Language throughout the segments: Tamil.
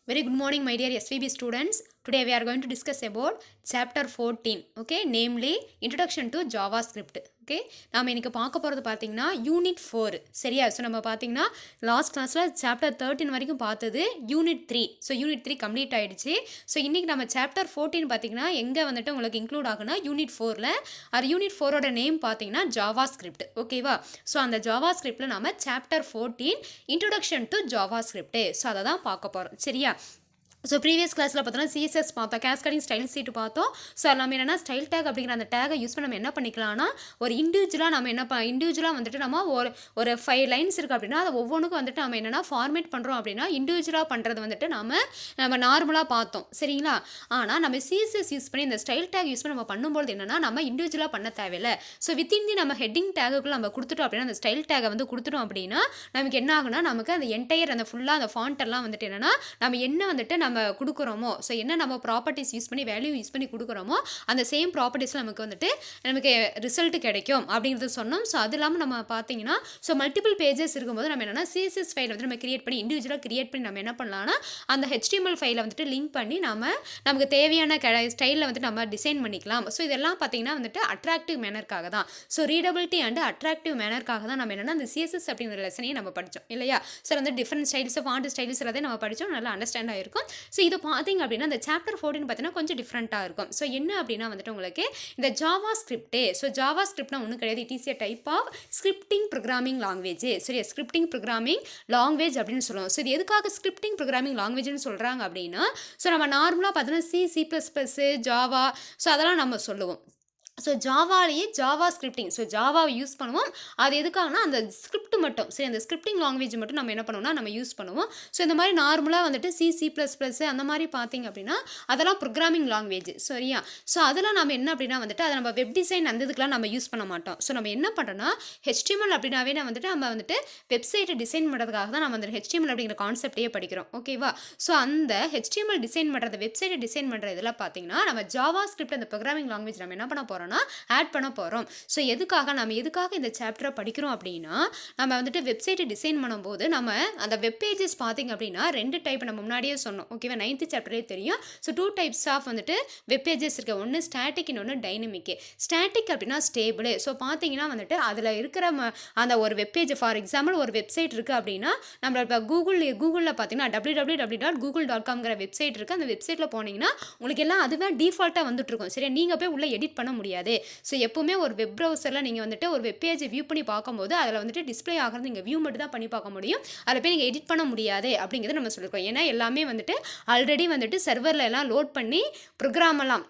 Very good morning, my dear SVB students. Today we are going to discuss about chapter 14, okay, namely Introduction to JavaScript. Okay, நாம் இன்றைக்கி பார்க்க போகிறது பார்த்திங்கன்னா யூனிட் 4 சரியா. ஸோ நம்ம பார்த்திங்கன்னா லாஸ்ட் கிளாஸில் சாப்டர் 13 வரைக்கும் பார்த்தது யூனிட் 3. ஸோ யூனிட் 3 கம்ப்ளீட் ஆகிடுச்சு. ஸோ இன்றைக்கி நம்ம சாப்டர் 14 பார்த்திங்கன்னா எங்கே வந்துட்டு உங்களுக்கு இன்க்ளூட் ஆகுனா யூனிட் 4ல். அது யூனிட் 4ஓட நேம் பார்த்திங்கன்னா JavaScript. ஓகேவா. ஸோ அந்த JavaScriptல நம்ம chapter 14 introduction to JavaScript. So அதை தான் பார்க்க போகிறோம் சரியா. ஸோ ப்ரீவியஸ் கிளாஸில் பார்த்தோன்னா சிஎஸ்எஸ் பார்த்தோம், கேஸ்கடிங் ஸ்டைல் சீட்டு பார்த்தோம். ஸோ நம்ம என்னென்னா ஸ்டைல் டேக் அப்படிங்கிற அந்த டேகை யூஸ் பண்ணி நம்ம என்ன பண்ணிக்கலாம்னா ஒரு இண்டிவிஜுவலாக நம்ம இண்டிவிஜுவலாக வந்துட்டு நம்ம ஒரு 5 லைன்ஸ் இருக்குது அப்படின்னா அதை ஒவ்வொன்றுக்கும் வந்துட்டு நம்ம என்னென்னா ஃபார்மேட் பண்ணுறோம் அப்படின்னா இண்டிவிஜுவலாக பண்ணுறது வந்துட்டு நம்ம நார்மலாக பார்த்தோம் சரிங்களா. ஆனால் நம்ம சிஎஸ்எஸ் யூஸ் பண்ணி இந்த ஸ்டைல் டேக் யூஸ் பண்ணி நம்ம பண்ணும்போது என்னென்னா நம்ம இண்டிவிஜுவலாக பண்ண தேவையில்லை. ஸோ வித்தின் தி நம்ம ஹெட்டிங் டேகுக்குள்ள நம்ம கொடுத்துட்டோம் அப்படின்னா அந்த ஸ்டைல் டேகை வந்து கொடுத்துட்டோம் அப்படின்னா நமக்கு என்ன ஆகுனா நமக்கு அந்த என்டையர் அந்த ஃபுல்லாக அந்த ஃபாண்ட்டெல்லாம் வந்துட்டு என்னென்னா நம்ம என்ன வந்துட்டு நம்ம கொடுக்குறோமோ, ஸோ என்ன நம்ம ப்ராப்பர்ட்டிஸ் யூஸ் பண்ணி வேல்யூ யூஸ் பண்ணி கொடுக்குறோமோ அந்த சேம் ப்ராப்பர்ட்டிஸில் நமக்கு ரிசல்ட் கிடைக்கும் அப்படிங்கிறது சொன்னோம். ஸோ அது இல்லாமல் நம்ம பார்த்தீங்கன்னா ஸோ மல்டிபிள் பேஜஸ் இருக்கும்போது நம்ம என்னென்னா சிஎஸ்எஸ் ஃபைலை வந்து நம்ம கிரியேட் பண்ணி இண்டிவிஜுவலாக கிரியேட் பண்ணி நம்ம என்ன பண்ணலாம்னா அந்த HTML ஃபைலை வந்துட்டு லிங்க் பண்ணி நமக்கு தேவையான ஸ்டைலில் வந்துட்டு நம்ம டிசைன் பண்ணிக்கலாம். ஸோ இதெல்லாம் பார்த்தீங்கன்னா வந்துட்டு அட்ராக்டிவ் மேனருக்காக தான். ஸோ ரீடபிலிட்டி அண்ட் அட்ராக்டிவ் மேனருக்காக தான் நம்ம என்னென்னா அந்த சிஎஸ்எஸ் அப்படிங்கிற லெசனையும் நம்ம படித்தோம் இல்லையா. ஸோ வந்து டிஃப்ரெண்ட் ஸ்டைல்ஸ் ஃபாண்ட் ஸ்டைல்ஸ் எல்லாத்தையும் நம்ம படித்தோம், நல்லா அண்டர்ஸ்டாண்ட் ஆகிருக்கும். ஸோ இது பார்த்தீங்க அப்படின்னா இந்த சாப்டர் 14 பார்த்தீங்கன்னா கொஞ்சம் டிஃப்ரெண்ட்டாக இருக்கும். ஸோ என்ன அப்படின்னா வந்துட்டு உங்களுக்கு இந்த JavaScript. ஸோ JavaScriptனா ஒன்றும் கிடையாது, it is a type of scripting programming language. சரி, ஸ்கிரிப்டிங் ப்ரோக்ராமிங் லாங்குவேஜ் அப்படின்னு சொல்லுவோம். ஸோ இது எதுக்காக ஸ்கிரிப்டிங் ப்ரோக்ராமிங் லாங்குவேஜ்னு சொல்கிறாங்க அப்படின்னா ஸோ நம்ம நார்மலாக பார்த்தீங்கன்னா C++, ஜாவா ஸோ அதெல்லாம் நம்ம சொல்லுவோம். ஸோ ஜாவாலேயே ஜாவா ஸ்கிரிப்டிங், ஸோ ஜாவாவை யூஸ் பண்ணுவோம். அது எதுக்காகனா அந்த ஸ்கிரிப்ட் மட்டும், சரி அந்த ஸ்கிரிப்டிங் லாங்குவேஜ் மட்டும் நம்ம என்ன பண்ணுவோம்னா நம்ம யூஸ் பண்ணுவோம். ஸோ இந்த மாதிரி நார்மலாக வந்துட்டு C++ அந்த மாதிரி பார்த்தீங்க அப்படின்னா அதெல்லாம் ப்ரோக்ராமிங் லாங்குவேஜ் சரியா. ஸோ அதெல்லாம் நம்ம என்ன அப்படின்னா வந்துட்டு அதை நம்ம வெப் டிசைன் அந்த இதுக்கெலாம் நம்ம யூஸ் பண்ண மாட்டோம். ஸோ நம்ம என்ன பண்ணுறோன்னா HTML அப்படின்னாவே நம்ம வந்துட்டு வெப்சைட்டை டிசைன் பண்ணுறதுக்காக தான் நம்ம அந்த HTML அப்படிங்கிற கான்செப்டையே படிக்கிறோம் ஓகேவா. ஸோ அந்த HTML டிசைன் பண்ணுறது வெப்சைட்டை டிசைன் பண்ணுற இதெல்லாம் பார்த்தீங்கன்னா நம்ம JavaScript அந்த ப்ரோக்ராமிங் லாங்குவேஜ் நம்ம என்ன பண்ண போகிறோம் ஆட் பண்ண போகிறோம். ஸோ எதுக்காக இந்த சாப்டரை படிக்கிறோம் அப்படின்னா நம்ம வந்துட்டு வெப்சைட்டை டிசைன் பண்ணும்போது நம்ம அந்த வெப் பேஜஸ் பார்த்தீங்க அப்படின்னா 2 டைப் நம்ம முன்னாடியே சொன்னோம் ஓகேவா, 9th சாப்டர்லேயே தெரியும். ஸோ 2 டைப்ஸ் ஆஃப் வந்துட்டு வெப் பேஜஸ் இருக்குது, ஒன்று ஸ்டாட்டிக் இன்னொன்று டைனமிக். ஸ்டாட்டிக் அப்படின்னா ஸ்டேபிள். ஸோ பார்த்தீங்கன்னா வந்துட்டு அதில் இருக்கிற அந்த ஒரு வெப் பேஜ் ஃபார் எக்ஸாம்பிள் ஒரு வெப்சைட் இருக்குது அப்படின்னா நம்ம இப்போ கூகுளில் பார்த்தீங்கன்னா www.google.com வெப்சைட் இருக்குது. அந்த வெப்சைட்டில் போனீங்கன்னா உங்களுக்கு எல்லாம் அதுவே டிஃபால்ட்டாக வந்துட்டு இருக்கும் சரியா. நீங்கள் போய் உள்ளே எடிட் பண்ண முடியாது. ஸோ எப்பவுமே ஒரு வெப் ப்ரௌசரில் நீங்கள் வந்துட்டு ஒரு வெப் பேஜை வியூ பண்ணி பார்க்கும்போது அதில் வந்துட்டு டிஸ்பிளே ஆகிறது நீங்கள் வியூ மட்டும் தான் பண்ணி பார்க்க முடியும், அதில் போய் நீங்கள் எடிட் பண்ண முடியாது அப்படிங்கிறத நம்ம சொல்லியிருக்கோம். ஏன்னா எல்லாமே வந்துட்டு ஆல்ரெடி வந்துட்டு சர்வரில் எல்லாம் லோட் பண்ணி ப்ரோக்ராம் எல்லாம்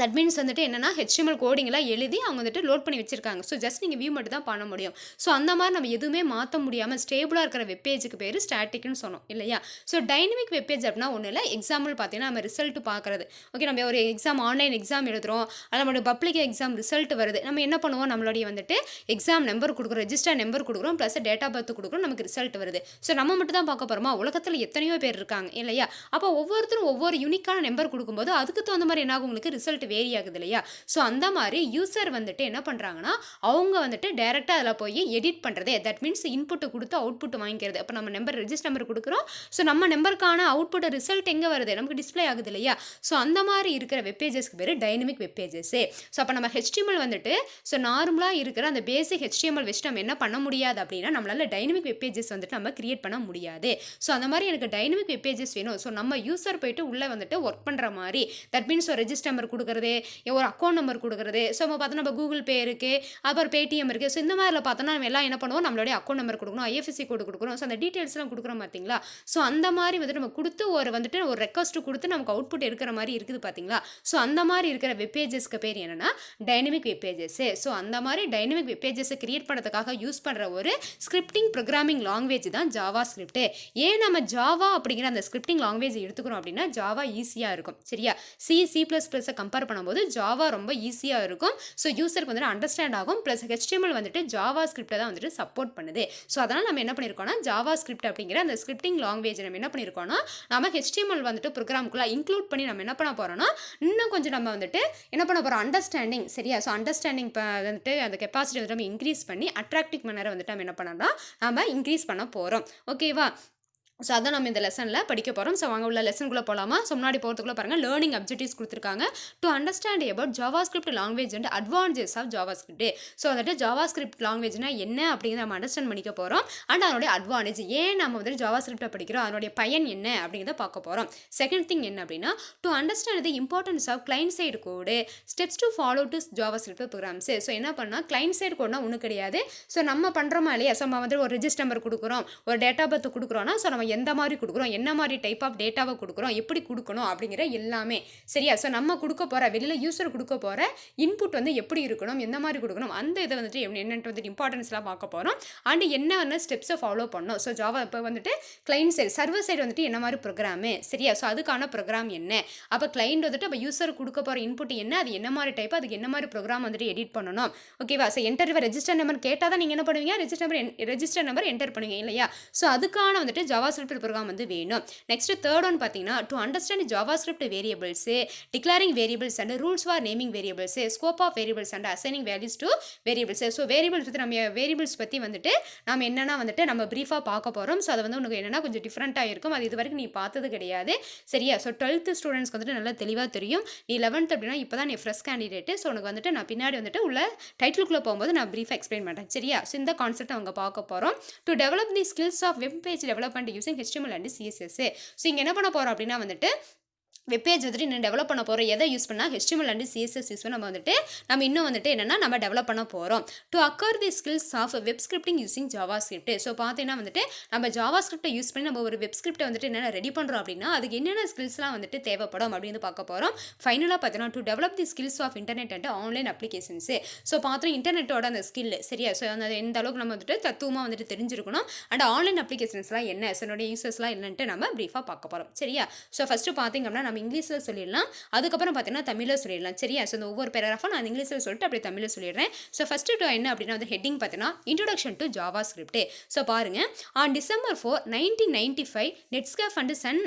தட் மீன்ஸ் வந்துட்டு என்னென்னா HTML கோடிங்லாம் எழுதி அவங்க வந்துட்டு லோட் பண்ணி வச்சுருக்காங்க. ஸோ ஜஸ்ட் நீங்கள் வியூ மட்டும் தான் பண்ண முடியும். ஸோ அந்த மாதிரி நம்ம எதுவுமே மாற்ற முடியாமல் ஸ்டேபிளாக இருக்கிற வெப் பேஜுக்கு பேர் ஸ்டாட்டிக்னு சொன்னோம் இல்லையா. ஸோ டைனமிக் வெப் பேஜ் அப்படின்னா ஒன்றும் இல்லை, எக்ஸாம்பிள் பார்த்தீங்கன்னா நம்ம ரிசல்ட் பார்க்குறது ஓகே. நம்ம ஒரு ஆன்லைன் எக்ஸாம் எழுதுகிறோம், அது நம்மளோட பப்ளிக் எக்ஸாம் ரிசல்ட் வருது. நம்ம என்ன பண்ணுவோம், நம்மளுடைய வந்துட்டு எக்ஸாம் நம்பர் கொடுக்குறோம், ரெஜிஸ்டர் நம்பர் கொடுக்குறோம், ப்ளஸ் டேட் ஆஃப் பர்த் கொடுக்குறோம், நமக்கு ரிசல்ட் வருது. ஸோ நம்ம மட்டும் தான் பார்க்க போகிறோமா, உலகத்தில் எத்தனையோ பேர் இருக்காங்க இல்லையா. அப்போ ஒவ்வொருத்தரும் ஒவ்வொரு யூனிக்கான நம்பர் கொடுக்கும்போது அதுக்கு தகுந்த மாதிரி என்ன ஆகும், உங்களுக்கு ரிசல்ட் வேரி ஆகுது இல்லையா. ஸோ அந்த மாதிரி யூசர் வந்துட்டு என்ன பண்ணுறாங்கன்னா அவங்க வந்துட்டு டைரெக்டாக அதில் போய் எடிட் பண்ணுறது, தட் மீன்ஸ் இன்புட்டு கொடுத்து அவுட்புட் வாங்கிக்கிறது. அப்போ நம்ம ரெஜிஸ்டர் நம்பர் கொடுக்குறோம், ஸோ நம்ம நம்பருக்கான அவுட்புட் ரிசல்ட் எங்கே வருது, நமக்கு டிஸ்பிளே ஆகுது இல்லையா. ஸோ அந்த மாதிரி இருக்கிற வெப் பேஜஸ்க்கு பேர் டைனமிக் வெப் பேஜஸ். ஸோ அப்போ நம்ம HTML வந்துட்டு ஸோ நார்மலாக இருக்கிற அந்த பேசிக் HTML வச்சு நம்ம என்ன பண்ண முடியாது அப்படின்னா நம்மளால் டைனமிக் வெப் பேஜஸ் வந்துட்டு நம்ம கிரியேட் பண்ண முடியாது. ஸோ அந்த மாதிரி எனக்கு டைனமிக் வெப் பேஜஸ் வேணும். ஸோ நம்ம யூசர் போயிட்டு உள்ளே வந்துட்டு ஒர்க் பண்ணுற மாதிரி, தட் மீன்ஸ் ஒரு ரெஜிஸ்டர் நம்பர் கொடுக்குறது, ஒரு அக்கௌண்ட் நம்பர் கொடுக்குறது. ஸோ நம்ம பார்த்தோன்னா நம்ம கூகுள் பே இருக்குது, அப்புறம் பேடிஎம் இருக்குது. ஸோ இந்த மாதிரில பார்த்தோன்னா நம்ம எல்லாம் என்ன பண்ணுவோம், நம்மளுடைய அக்கௌண்ட் நம்பர் கொடுக்கணும், IFSC கோடு கொடுக்குறோம். ஸோ அந்த டீட்டெயில்ஸ்லாம் கொடுக்குறோம் பார்த்தீங்களா. ஸோ அந்த மாதிரி வந்துட்டு நம்ம கொடுத்து ஒரு ரெக்வஸ்ட் கொடுத்து நமக்கு அவுட்புட் இருக்கிற மாதிரி இருக்குது பார்த்தீங்களா. ஸோ அந்த மாதிரி இருக்கிற வெப் பேஜஸ்க்கு பேர் என்னென்னா டைனமிக் வெப் பேஜஸ். ஸோ அந்த மாதிரி டைனமிக் வெப் பேஜஸை கிரியேட் பண்ணுறதுக்காக யூஸ் பண்ணுற ஒரு ஸ்கிரிப்டிங் ப்ரோக்ராமிங் லாங்குவேஜ் தான் JavaScript. ஏன் நம்ம ஜாவா அப்படிங்கிற அந்த ஸ்கிரிப்டிங் லாங்குவேஜ் எடுத்துக்கிறோம் அப்படின்னா ஜாவா ஈஸியாக இருக்கும் சரியா. C++-ஐ கம்பேர் பண்ணும்போது ஜாவா ரொம்ப ஈஸியாக இருக்கும். ஸோ யூசருக்கு வந்துட்டு அண்டர்ஸ்டாண்ட் ஆகும். ப்ளஸ் HTML வந்துட்டு JavaScript தான் வந்துட்டு சப்போர்ட் பண்ணுது. ஸோ அதனால் நம்ம என்ன பண்ணியிருக்கோம்னா JavaScript அப்படிங்கிற அந்த ஸ்கிரிப்டிங் லாங்குவேஜ் நம்ம என்ன பண்ணியிருக்கோம்னா நம்ம HTML வந்துட்டு ப்ரோக்ராமுக்குள்ளே இன்க்ளூட் பண்ணி நம்ம என்ன பண்ண போகிறோம்னா இன்னும் கொஞ்சம் நம்ம வந்துட்டு என்ன பண்ண போகிறோம், அண்டர்ஸ்டாண்டிங் சரியா. ஸோ அண்டர்ஸ்டாண்டிங் வந்துட்டு அந்த கெப்பாசிட்டி வந்துட்டு நம்ம இன்க்ரீஸ் பண்ணி அட்ராக்டிவ் மேனரை வந்துட்டு நம்ம என்ன பண்ணோம்னா நம்ம இன்க்ரீஸ் பண்ண போகிறோம் ஓகேவா. ஸோ அதான் நம்ம இந்த லெசனில் படிக்க போகிறோம். ஸோ வாங்க உள்ள லெசனுக்குள்ளே போகலாமா? ஸோ முன்னாடி போகிறதுக்குள்ள பாருங்கள் லேர்னிங் அப்ஜெக்டிவ்ஸ் கொடுத்துருக்காங்க. To understand about JavaScript language and advantages of JavaScript. So வந்துட்டு ஜாவாஸ்கிரிப்ட் லாங்குவேஜ்னா என்ன அப்படிங்கிறத நம்ம அண்டர்ஸ்டாண்ட் பண்ணிக்க போகிறோம். அண்ட் அதனுடைய அட்வான்டேஜ் ஏன் நம்ம வந்துட்டு ஜாவாஸ்கிரிப்டை படிக்கிறோம், அதனுடைய பயன் என்ன அப்படிங்கிறத பார்க்க போகிறோம். செகண்ட் திங் என்ன அப்படின்னா, to understand the importance of client side code, steps to follow to JavaScript programs. So என்ன பண்ணால் கிளைண்ட் சைடு கோட்னா ஒன்றும் கிடையாது. ஸோ நம்ம பண்ணுறோமா இல்லையா, ஸோ நம்ம வந்து ஒரு ரெஜிஸ்டர் நம்பர் கொடுக்குறோம், ஒரு டேட்டா பர்த் கொடுக்குறோன்னா, ஸோ நம்ம எந்த மாதிரி கொடுக்குறோம், என்ன மாதிரி டைப் ஆஃப் டேட்டாவை கொடுக்குறோம், எப்படி கொடுக்கணும் அப்படிங்கிற எல்லாமே சரியா. ஸோ நம்ம கொடுக்க போகிற வெளியில் யூஸர் கொடுக்க போகிற இன்புட் வந்து எப்படி இருக்கணும், எந்த மாதிரி கொடுக்கணும், அந்த இதை வந்துட்டு என்னென்ட்டு வந்துட்டு இம்பார்ட்டன்ஸ்லாம் பார்க்க போகிறோம். அண்ட் என்ன ஸ்டெப்ஸை ஃபாலோ பண்ணணும். ஸோ ஜாவா இப்போ வந்துட்டு கிளைண்ட் சைடு சர்வர் சைடு வந்துட்டு என்ன மாதிரி ப்ரோக்ராமு சரியா. ஸோ அதுக்கான ப்ரோக்ராம் என்ன, அப்போ கிளைண்ட் வந்துட்டு அப்போ யூஸர் கொடுக்க போகிற இன்புட் என்ன, அது என்ன மாதிரி டைப், அதுக்கு என்ன மாதிரி ப்ரோக்ராம் வந்துட்டு எடிட் பண்ணணும். ஓகேவா. ஸோ என்டர் ரெஜிஸ்டர் நம்பர் கேட்டால் தான் நீங்கள் என்ன பண்ணுவீங்க, ரெஜிஸ்டர் நம்பர் என்டர் பண்ணுவீங்க இல்லையா. ஸோ அதுக்கான வந்துட்டு ஜாவாஸ்கிரிப்ட் ப்ரோக்ராம் வந்து வேணும். நெக்ஸ்ட் தேர்ட் ஒன் பார்த்தீங்கன்னா, to understand JavaScript variables, declaring variables and rules for naming variables, scope of variables and assigning values to variables. So variables பற்றி நம்ம வேரியபிள்ஸ் பற்றி வந்துட்டு நம்ம என்னென்னா வந்துட்டு நம்ம ப்ரீஃபாக பார்க்க போகிறோம். ஸோ அது வந்து உனக்கு என்னென்னா கொஞ்சம் டிஃப்ரெண்ட்டாக இருக்கும், அது இது வரைக்கும் நீ பார்த்தது கிடையாது சரியா. ஸோ 12th ஸ்டூடெண்ட்ஸ்க்கு வந்துட்டு நல்லா தெளிவாக தெரியும். நீ 11th அப்படின்னா இப்போ தான் நீ ஃப்ரெஷ் கேண்டிடேட்டு. ஸோ உனக்கு வந்துட்டு நான் பின்னாடி வந்துட்டு உள்ள டைட்டிலுக்குள்ளே போகும்போது நான் ப்ரீஃபாக எக்ஸ்பிளைன் பண்ணுறேன் சரியா. ஸோ இந்த கான்செப்ட் அவங்க பார்க்க போகிறோம். To develop the skills of web page development using HTML and CSS. So இங்கே என்ன பண்ண போகிறோம் அப்படின்னா வந்துட்டு வெப்பேஜ் வந்துட்டு இன்னும் டெவலப் பண்ண போகிறோம். எதை யூஸ் பண்ணால் HTML அண்ட் CSS யூஸ் பண்ணி நம்ம இன்னும் வந்துட்டு என்னென்னா நம்ம டெவலப் பண்ண போகிறோம். To acquire the skills of web scripting using Java script. So பார்த்தீங்கன்னா வந்துட்டு நம்ம ஜாவா ஸ்கிரிப்டை யூஸ் பண்ணி நம்ம ஒரு வெப் ஸ்கிரிப்டை வந்துட்டு என்னென்ன ரெடி பண்ணுறோம் அப்படின்னா அதுக்கு என்னென்ன ஸ்கில்ஸ்லாம் வந்துட்டு தேவைப்படும் அப்படின்னு பார்க்க போகிறோம். ஃபைனலாக பார்த்தீங்கன்னா to develop the skills of internet and online applications. So பார்த்தோம் இன்டர்நெட்டோட அந்த ஸ்கில் சரியா. ஸோ அந்த எந்த அளவுக்கு நம்ம வந்துட்டு தத்துவமாக வந்துட்டு தெரிஞ்சிருக்கணும். அண்ட் ஆன்லைன் அப்ளிகேஷன்ஸ்லாம் என்ன, ஸோ என்னுடைய யூசர்ஸ்லாம் என்னன்ட்டு நம்ம ப்ரீஃபாக பார்க்க போகிறோம் சரியா. ஸோ ஃபஸ்ட்டு பார்த்தீங்க அப்படின்னா நம்ம இங்கிலீஷில் சொல்லிடலாம், அதுக்கப்புறம் பார்த்தீங்கன்னா தமிழில் சொல்லிடலாம் சரியா. ஸோ இந்த ஒவ்வொரு பேராகிராஃபும் நான் இங்கிலீஷில் சொல்லிட்டு அப்படியே தமிழில் சொல்லிடுறேன். ஸோ ஃபஸ்ட்டு என்ன அப்படின்னா வந்து ஹெட்டிங் பார்த்தீங்கன்னா introduction to Java script. So பாருங்க, on December 4, 1995 Netscape and Sun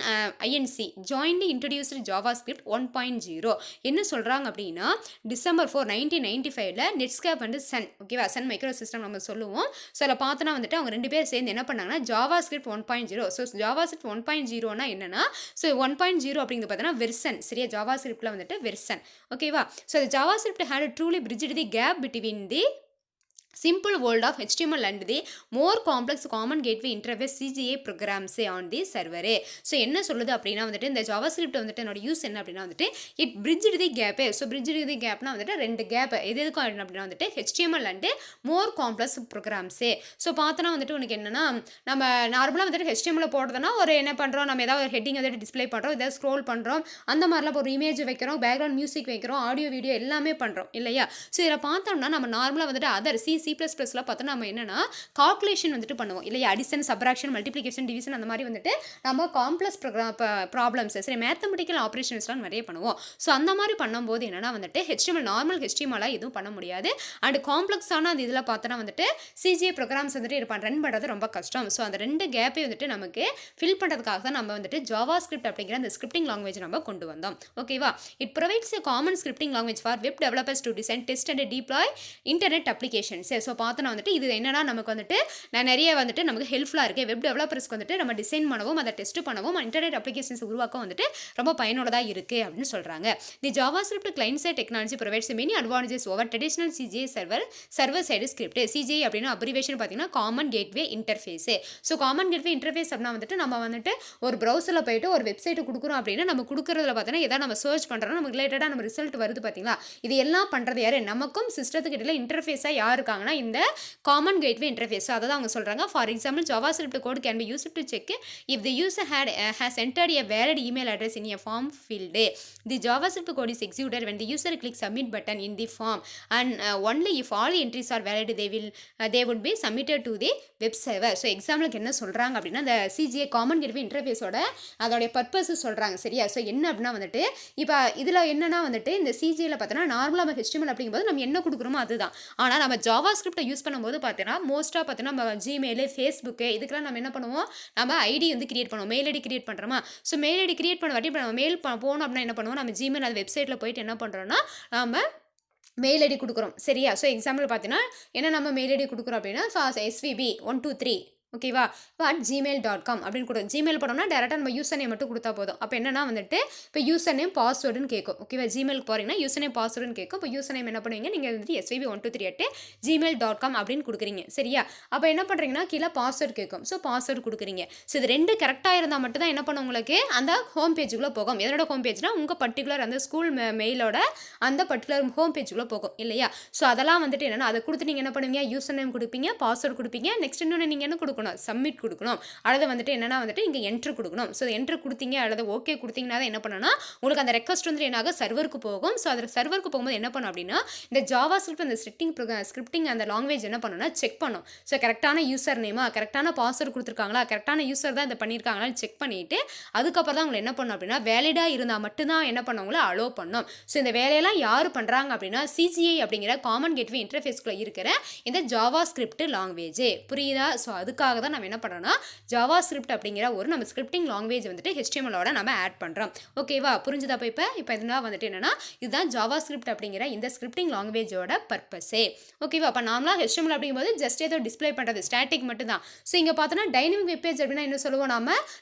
INC jointly introduced Java script 1.0. என்ன சொல்கிறாங்க அப்படின்னா December 4, 1995 நெட்ஸ்கேப் அண்ட் சன் ஓகேவா, சன் மைக்ரோ சிஸ்டம் நம்ம சொல்லுவோம். ஸோ அதில் பார்த்தோன்னா வந்துட்டு அவங்க 2 பேர் சேர்ந்து என்ன பண்ணாங்கன்னா Java script 1.0. So Java script 1.0னா என்னன்னா, ஸோ 1.0 அப்படிங்கிறது பார்த்தீங்கன்னா வெர்சன் சரியா. ஜாவா ஸ்கிரிப்டில் வந்துட்டு வெர்சன் ஓகேவா. So Java script had truly bridged the gap between the simple world of HTML and the more complex common gateway interface CGA programs on the server. So என்ன சொல்லுது அப்படின்னா வந்துட்டு இந்த ஜாவாஸ்கிரிப்ட் வந்துட்டு என்னோட யூஸ் என்ன அப்படின்னா வந்துட்டு it bridged the gap. So bridged the கேப்னா வந்துட்டு 2 கேப் எதுக்கும் அப்படின்னா வந்துட்டு HTML and more complex programs. So பார்த்தோன்னா வந்துட்டு உனக்கு என்னன்னா நம்ம நார்மலாக வந்துட்டு HTML போடுறதுனா ஒரு என்ன பண்ணுறோம், நம்ம ஏதாவது ஒரு ஹெட்டிங் வந்துட்டு டிஸ்பிளே பண்ணுறோம், ஏதாவது ஸ்க்ரோல் பண்ணுறோம், அந்த மாதிரிலாம் ஒரு இமேஜ் வைக்கிறோம், பேக்ரவுண்ட் மியூசிக் வைக்கிறோம், ஆடியோ வீடியோ எல்லாமே பண்ணுறோம் இல்லையா. ஸோ இதில் பார்த்தோம்னா நம்ம நார்மலாக வந்துட்டு அதர் C++ல பார்த்தா நம்ம என்னன்னா கால்குலேஷன் வந்துட்டு பண்ணுவோம் இல்லையா. அடிஷன், சப்ராக்ஷன், மல்டிப்ளிகேஷன், டிவிஷன் அந்த மாதிரி வந்துட்டு நம்ம காம்ப்ளெக்ஸ் ப்ராப்ளம்ஸ் சரி மேத்தமெட்டிக்கல் ஆப்ரேஷன்ஸ்லாம் நிறைய பண்ணுவோம். ஸோ அந்த மாதிரி பண்ணும்போது என்னன்னா வந்துட்டு HTML நார்மல் HTML எதுவும் பண்ண முடியாது. அண்ட் காம்ப்ளெக்ஸான அந்த இதில் பார்த்தோன்னா வந்துட்டு CGA ப்ரோக்ராம்ஸ் வந்துட்டு ரன் பண்ணுறது ரொம்ப கஷ்டம். ஸோ அந்த 2 கேப்பை வந்துட்டு நமக்கு ஃபில் பண்ணுறதுக்காக தான் நம்ம வந்துட்டு ஜாவா ஸ்கிரிப்ட் அப்படிங்கிற அந்த ஸ்கிரிப்டிங் லாங்குவேஜ் நம்ம கொண்டு வந்தோம் ஓகேவா. It provides a common scripting language for web developers to design, test and deploy internet applications. So பார்த்தோன்னா வந்துட்டு இது என்னன்னா நமக்கு வந்துட்டு நிறைய வந்துட்டு நமக்கு ஹெல்ப்ஃபுல்லாக இருக்குது. வெப் டெவலப்பர்ஸ்க்கு வந்துட்டு நம்ம டிசைன் பண்ணவும் அதை டெஸ்ட் பண்ணவும் இன்டர்நெட் அப்ளிகேஷன்ஸ் உருவாக்க வந்துட்டு ரொம்ப பயனுள்ளதாக இருக்குது அப்படின்னு சொல்கிறாங்க. The Java script client side technology provides many advantages over traditional CGA server side script. CGA அப்படின்னா அப்ரிவேஷன் பார்த்தீங்கன்னா common gateway interface. So common gateway interface அப்படின்னா வந்துட்டு நம்ம வந்துட்டு ஒரு ப்ரௌசரில் போயிட்டு ஒரு வெப்சைட்டு கொடுக்குறோம் அப்படின்னா நம்ம கொடுக்குறதுல பார்த்தீங்கன்னா எதாவது நம்ம சர்ச் பண்ணுறோம், நமக்கு ரிலேட்டடாக நம்ம ரிசல்ட் வருது பார்த்தீங்களா. இது எல்லாம் பண்ணுறது யார், நமக்கும் சிஸ்டத்துக்கு இடையில இன்டர்ஃபேஸாக யார் இருக்காங்கன்னா இந்த காமன் கேட்வே இன்டர்ஃபேஸ். அதான் அவங்க சொல்கிறாங்க. For example JavaScript code can be used to check if the user has entered a valid email address in a form field. The JavaScript code is executed when the user clicks submit button in the form and only if all entries are valid they would be submitted to the web server. So எக்ஸாம்பிளுக்கு என்ன சொல்கிறாங்க அப்படின்னா இந்த CGA காமன் கேட்வே இன்டர்ஃபேஸோட அதோடைய பர்பஸ் சொல்கிறாங்க சரியா. ஸோ என்ன அப்படின்னா வந்துட்டு இப்போ இதில் என்னன்னா வந்துட்டு இந்த CGAல பார்த்தோன்னா நார்மலாக நம்ம HTML அப்படிங்கும்போது நம்ம என்ன கொடுக்குறோமோ அதுதான். ஆனால் நம்ம ஜாவாஸ்கிரிப்டை யூஸ் பண்ணும்போது பார்த்தீங்கன்னா மோஸ்ட்டாக பார்த்தீங்கன்னா நம்ம ஜிமெயில், ஃபேஸ்புக்கு இதுக்கெல்லாம் நம்ம என்ன பண்ணுவோம், நம்ம ஐடி வந்து கிரியேட் பண்ணுவோம், மெயில் ஐடி கிரியேட் பண்ணுறோமா. ஸோ மெயில் ஐடி கிரியேட் பண்ண வாட்டி இப்போ நம்ம மெயில் போனோம் அப்படின்னா என்ன பண்ணுவோம், நம்ம ஜிமெயில் அது வெப்சைட்டில் போயிட்டு என்ன பண்ணுறோன்னா நம்ம மெயில் ஐடி கொடுக்குறோம் சரியா. ஸோ எக்ஸாம்பிள் பார்த்தீங்கன்னா என்ன நம்ம மெயில் ஐடி கொடுக்குறோம் அப்படின்னா SVB 123 ஓகேவா? இப்போ @gmail.com அப்படின்னு ஜிமெயில் போட்டோம்னா டேரெக்டாக நம்ம யூசர் நேம் மட்டும் கொடுத்தா போதும். அப்போ என்னன்னா வந்துட்டு இப்போ யூசர் நேம் பாஸ்வேர்டுன்னு கேட்கும். ஓகேவா? ஜிமெயிலுக்கு போகிறீங்கன்னா யூசர் நேம் பாஸ்வேர்டுன்னு கேட்கும். இப்போ யூசர் நேம் என்ன பண்ணுவீங்க, நீங்கள் வந்துட்டு svb123@gmail.com அப்படின்னு கொடுக்குறீங்க. சரியா? அப்போ என்ன பண்ணுறீங்கன்னா கீழே பாஸ்வேர்டு கேட்கும். ஸோ பாஸ்வேர்டு கொடுக்குறீங்க. ஸோ இது 2 கரெக்டாக இருந்தால் மட்டும் தான் என்ன பண்ணும் உங்களுக்கு அந்த ஹோம் பேஜுக்குள்ளே போகும். எதோட ஹோம் பேஜ்னா உங்கள் பர்டிகுலர் அந்த ஸ்கூல் மெயிலோட அந்த பர்டிகுலர் ஹோம் பேஜுக்குள்ளே போகும் இல்லையா? ஸோ அதெல்லாம் வந்துட்டு என்னன்னா அதை கொடுத்து நீங்கள் என்ன பண்ணுவீங்க, யூசர் நேம் கொடுப்பீங்க, பாஸ்வேர்டு கொடுப்பீங்க, நெக்ஸ்ட் இன்னொன்று நீங்கள் என்ன கொடுக்கணும், சப்மிட் கொடுக்கணும். அடுத்து வந்துட்டு என்னன்னா வந்துட்டு இங்கே என்ட்ரு கொடுக்கணும். ஸோ என்ட்ரு கொடுத்தீங்க அல்லது ஓகே கொடுத்தீங்கன்னா தான் என்ன பண்ணணும்னா உங்களுக்கு அந்த ரெக்வஸ்ட் வந்து என்னாக சர்வருக்கு போகும். ஸோ அதில் சர்வருக்கு போகும்போது என்ன பண்ணும் அப்படின்னா இந்த ஜாவா ஸ்கிரிப்ட் அந்த ஸ்கிரிப்டிங் அந்த லாங்குவேஜ் என்ன பண்ணணும்னா செக் பண்ணும். ஸோ கரெக்டான யூசர் நேமா, கரெக்டான பாஸ்வேர்டு கொடுத்துருக்காங்களா, கரெக்டான யூசர் தான் இதை பண்ணியிருக்காங்களான்னு செக் பண்ணிவிட்டு அதுக்கப்புறம் தான் உங்களை என்ன பண்ணும் அப்படின்னா வேலிடாக இருந்தால் மட்டும்தான் என்ன பண்ணவங்கள அலோ பண்ணும். ஸோ இந்த வேலையெல்லாம் யார் பண்ணுறாங்க அப்படின்னா சிஜிஐ அப்படிங்கிற காமன் கேட்வே இன்டர்ஃபேஸ்க்குள்ள இருக்கிற இந்த ஜாவா ஸ்கிரிப்ட் லாங்குவேஜ். புரியுதா? ஸோ அதுக்காக தான் நம்ம என்ன பண்ணுறோம்னா ஜாவா ஸ்கிரிப்ட் அப்படிங்கிற ஒரு நம்ம ஸ்கிரிப்டிங் லாங்குவேஜ் வந்துட்டு HTML-ஓட நம்ம ஆட் பண்ணுறோம். ஓகேவா? புரிஞ்சுதா? இப்போ இதெல்லாம் வந்துட்டு என்னன்னா இதுதான் ஜாவா ஸ்கிரிப்ட் அப்படிங்கிற இந்த ஸ்கிரிப்டிங் லாங்குவேஜோட பர்பஸே. ஓகேவா? அப்போ நார்மலாக HTML அப்படிங்கும்போது ஜஸ்ட் ஏதோ டிஸ்பிளே பண்ணுறது ஸ்டாட்டிக் மட்டும் தான். ஸோ இங்கே பார்த்தோன்னா டைனமிக் வெப் பேஜ் அப்படின்னா என்ன சொல்லுவோம்,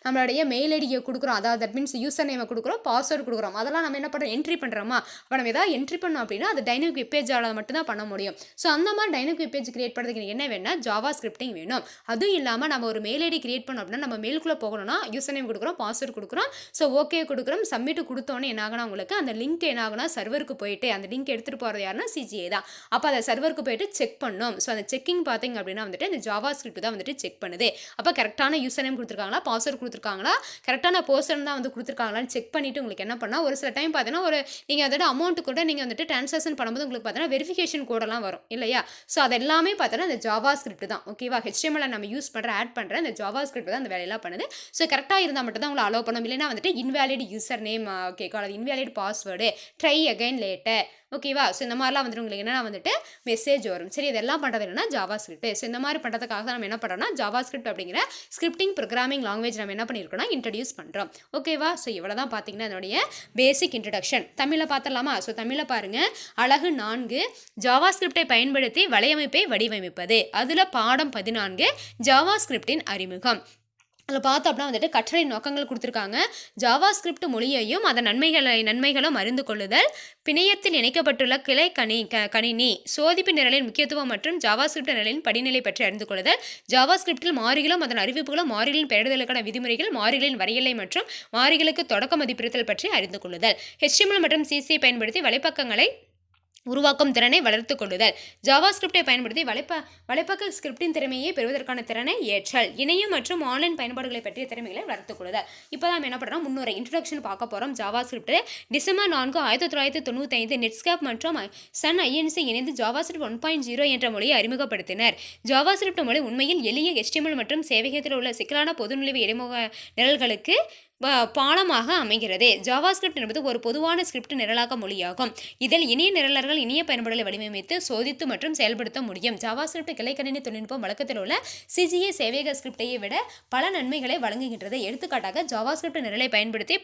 நம்மளுடைய மெயில் ஐடியை கொடுக்குறோம், அதாவது தட் மீன்ஸ் யூசர் நேமை கொடுக்குறோம், பாஸ்வேர்டு கொடுக்குறோம், அதெல்லாம் நம்ம என்ன பண்ணுறோம், என்ட்ரி பண்ணுறோமா. அப்போ நம்ம ஏதாவது என்ட்ரி பண்ணோம் அப்படின்னா அது டைனமிக் வெப் பேஜால் மட்டும் தான் பண்ண முடியும். ஸோ அந்த மாதிரி டைனமிக் வெப் பேஜ் கிரியேட் பண்ணுறதுக்கு என்ன வேணும்னா ஜாவா ஸ்கிரிப்டிங் வேணும். அதுவும் இல்லாமல் நம்ம ஒரு மெயில் ஐடி கிரியேட் பண்ணோம் அப்படின்னா நம்ம மெயிலுக்குள்ளே போகணும்னா யூசர் நேம் கொடுக்குறோம், பாஸ்வேர்டு கொடுக்குறோம், ஸோ ஓகே கொடுக்குறோம், சப்மிட் கொடுத்தோன்னே என்ன ஆகுனா உங்களுக்கு அந்த லிங்க் என்ன ஆகுனா சர்வருக்கு போயிட்டு அந்த லிங்க் எடுத்துகிட்டு போகிறது யாருன்னா சிஜிஏ தான். அப்போ அதை சர்வருக்கு போயிட்டு செக் பண்ணணும். ஸோ அந்த செக்கிங் பார்த்தீங்க அப்படின்னா வந்துட்டு இந்த ஜாவா ஸ்கிரிப்ட் தான் வந்துட்டு செக் பண்ணுது. அப்போ கரெக்டான யூசர் நேம் கொடுத்துருக்காங்களா, பாஸ்வேர்டு கொடுத்துருக்காங்களா, கரெக்டான பர்சன் தான் வந்து கொடுத்துருக்காங்களான்னு செக் பண்ணிவிட்டு உங்களுக்கு என்ன பண்ணால் ஒரு சில டைம் பார்த்தீங்கன்னா ஒரு நீங்கள் அதோட அமௌண்ட்டு கூட நீங்கள் வந்துட்டு ட்ரான்சாக்ஷன் பண்ணும்போது உங்களுக்கு பார்த்தீங்கன்னா வெரிஃபிகேஷன் கோடெல்லாம் வரும் இல்லையா? ஸோ அது எல்லாமே பார்த்தீங்கன்னா இந்த ஜாவா ஸ்கிரிப்ட் தான். ஓகேவா? HTML நம்ம யூஸ் பண்ணுற ஆட் பண்ணுற இந்த ஜாவா ஸ்கிரிப்ட் தான் அந்த வேலையெல்லாம் பண்ணுது. ஸோ கரெக்டாக இருந்தால் மட்டும் தான் உங்களை அலோவ் பண்ணணும். இல்லைன்னா வந்துட்டு இன்வேலிட் யூசர் நேம் கேட்கும், அல்லது invalid password, try again later. ஓகேவா? ஸோ இந்த மாதிரிலாம் வந்துட்டு உங்களுக்கு என்னென்னா வந்துட்டு மெசேஜ் வரும். சரி, இதெல்லாம் பண்ணுறது என்னன்னா ஜாவா ஸ்கிரிப்ட். ஸோ இந்த மாதிரி பண்ணுறதுக்காக தான் நம்ம என்ன பண்ணுறோம்னா ஜாவா ஸ்கிரிப்ட் அப்படிங்கிற ஸ்கிரிப்டிங் ப்ரோக்ராமிங் லாங்குவேஜ் நம்ம என்ன பண்ணியிருக்கோம்னா இன்ட்ரடியூஸ் பண்ணுறோம். ஓகேவா? ஸோ இவ்வளோ தான் பார்த்தீங்கன்னா என்னுடைய பேசிக் இன்ட்ரடக்ஷன். தமிழில் பார்த்துடலாமா? ஸோ தமிழில் பாருங்கள், அழகு 4 ஜாவா ஸ்கிரிப்டை பயன்படுத்தி வலையமைப்பை வடிவமைப்பது. அதில் பாடம் 14 ஜாவா ஸ்கிரிப்டின் அறிமுகம். அதில் பார்த்தோம் அப்படின்னா வந்துட்டு கற்றலை நோக்கங்கள் கொடுத்துருக்காங்க. ஜாவா ஸ்கிரிப்ட் மொழியையும் அதன் நன்மைகளும் அறிந்து கொள்ளுதல், பிணையத்தில் இணைக்கப்பட்டுள்ள கிளை கணினி சோதிப்பு நிரலின் முக்கியத்துவம் மற்றும் ஜாவா ஸ்கிரிப்ட் நிரலின் படிநிலை பற்றி அறிந்து கொள்ளுதல், ஜாவா ஸ்கிரிப்டில் மாறிகளும் அதன் அறிவிப்புகளும், மாறிகளின் பெயரிடலுக்கான விதிமுறைகள், மாறிகளின் வரையறை மற்றும் மாறிகளுக்கு தொடக்க மதிப்பிடுத்தல் பற்றி அறிந்து கொள்ளுதல், HTML மற்றும் CC பயன்படுத்தி வலைப்பக்கங்களை உருவாக்கும் திறனை வளர்த்து கொள்ளுதல், ஜாவா ஸ்கிரிப்டை பயன்படுத்தி வலைப்பக்க ஸ்கிரிப்டின் திறமையை பெறுவதற்கான திறனை ஏற்றல், இணையம் மற்றும் ஆன்லைன் பயன்பாடுகளை பற்றிய திறமைகளை வளர்த்துக் கொள்ளுதல். இப்போ தான் என்ன பண்ணுறோம், முன்னுரை இன்ட்ரடக்ஷன் பார்க்க போகிறோம். ஜாவா ஸ்கிரிப்ட் டிசம்பர் 4, 1995 நெட்ஸ்கேப் மற்றும் சன் INC இணைந்து ஜாவா ஸ்கிரிப்ட் 1.0 என்ற மொழியை அறிமுகப்படுத்தினர். ஜாவா ஸ்கிரிப்ட் மொழி உண்மையில் எளிய HTML மற்றும் சேவையகத்தில் உள்ள சிக்கலான பொதுநிலை இடைமுக நிரல்களுக்கு பாலமாக அமைகிறது. ஜாவா ஸ்கிரிப்ட் என்பது ஒரு பொதுவான ஸ்கிரிப்ட் நிரலாக்க மொழியாகும். இதில் இணைய நிரலர்கள் இணைய பயன்பாடுகளை வடிவமைத்து சோதித்து மற்றும் செயல்படுத்த முடியும். ஜாவா ஸ்கிரிப்ட் கிளைக்கணினி தொழில்நுட்பம் வழக்கத்தில் உள்ள CGA சேவையக ஸ்கிரிப்டையை விட பல நன்மைகளை வழங்குகின்றது. எடுத்துக்காட்டாக ஜாவா ஸ்கிரிப்ட் நிரலை பயன்படுத்தி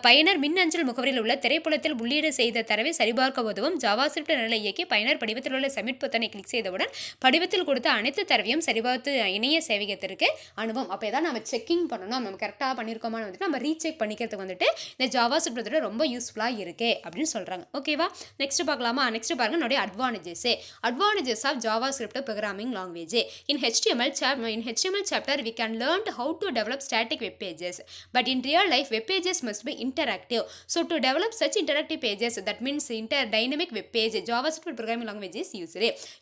பயனர் மின்னஞ்சல் முகவரியில் உள்ள திரைப்புலத்தில் உள்ளீடு செய்த தரவை சரிபார்க்க உதவும். ஜாவா ஸ்கிரிப்ட் நிரலை இயக்கி பயனர் படிவத்தில் உள்ள சப்மிட் பொத்தானை கிளிக் செய்தவுடன் படிவத்தில் கொடுத்த அனைத்து தரவையும் சரிபார்த்து இணைய சேவையகத்திற்கு அனுப்பும். அப்போ ஏதாவது நம்ம செக்கிங் பண்ணணும், நம்ம கரெக்டாக பண்ணியிருக்கோமா நம்ம ரீசெக் பண்ணிக்கிறதுக்கு வந்துட்டு இந்த ஜாவா ஸ்கிரிப்ட் ரொம்ப யூஸ்ஃபுல்லாக இருக்கு அப்படின்னு சொல்கிறாங்க. ஓகேவா? நெக்ஸ்ட் பார்க்கலாமா? நெக்ஸ்ட் பாருங்க என்னுடைய advantages of JavaScript programming language. In HTML chapter we can learn how to develop static web pages, but in real life web pages must be interactive. So to develop such interactive pages, that means dynamic web page, Java script programming language is used.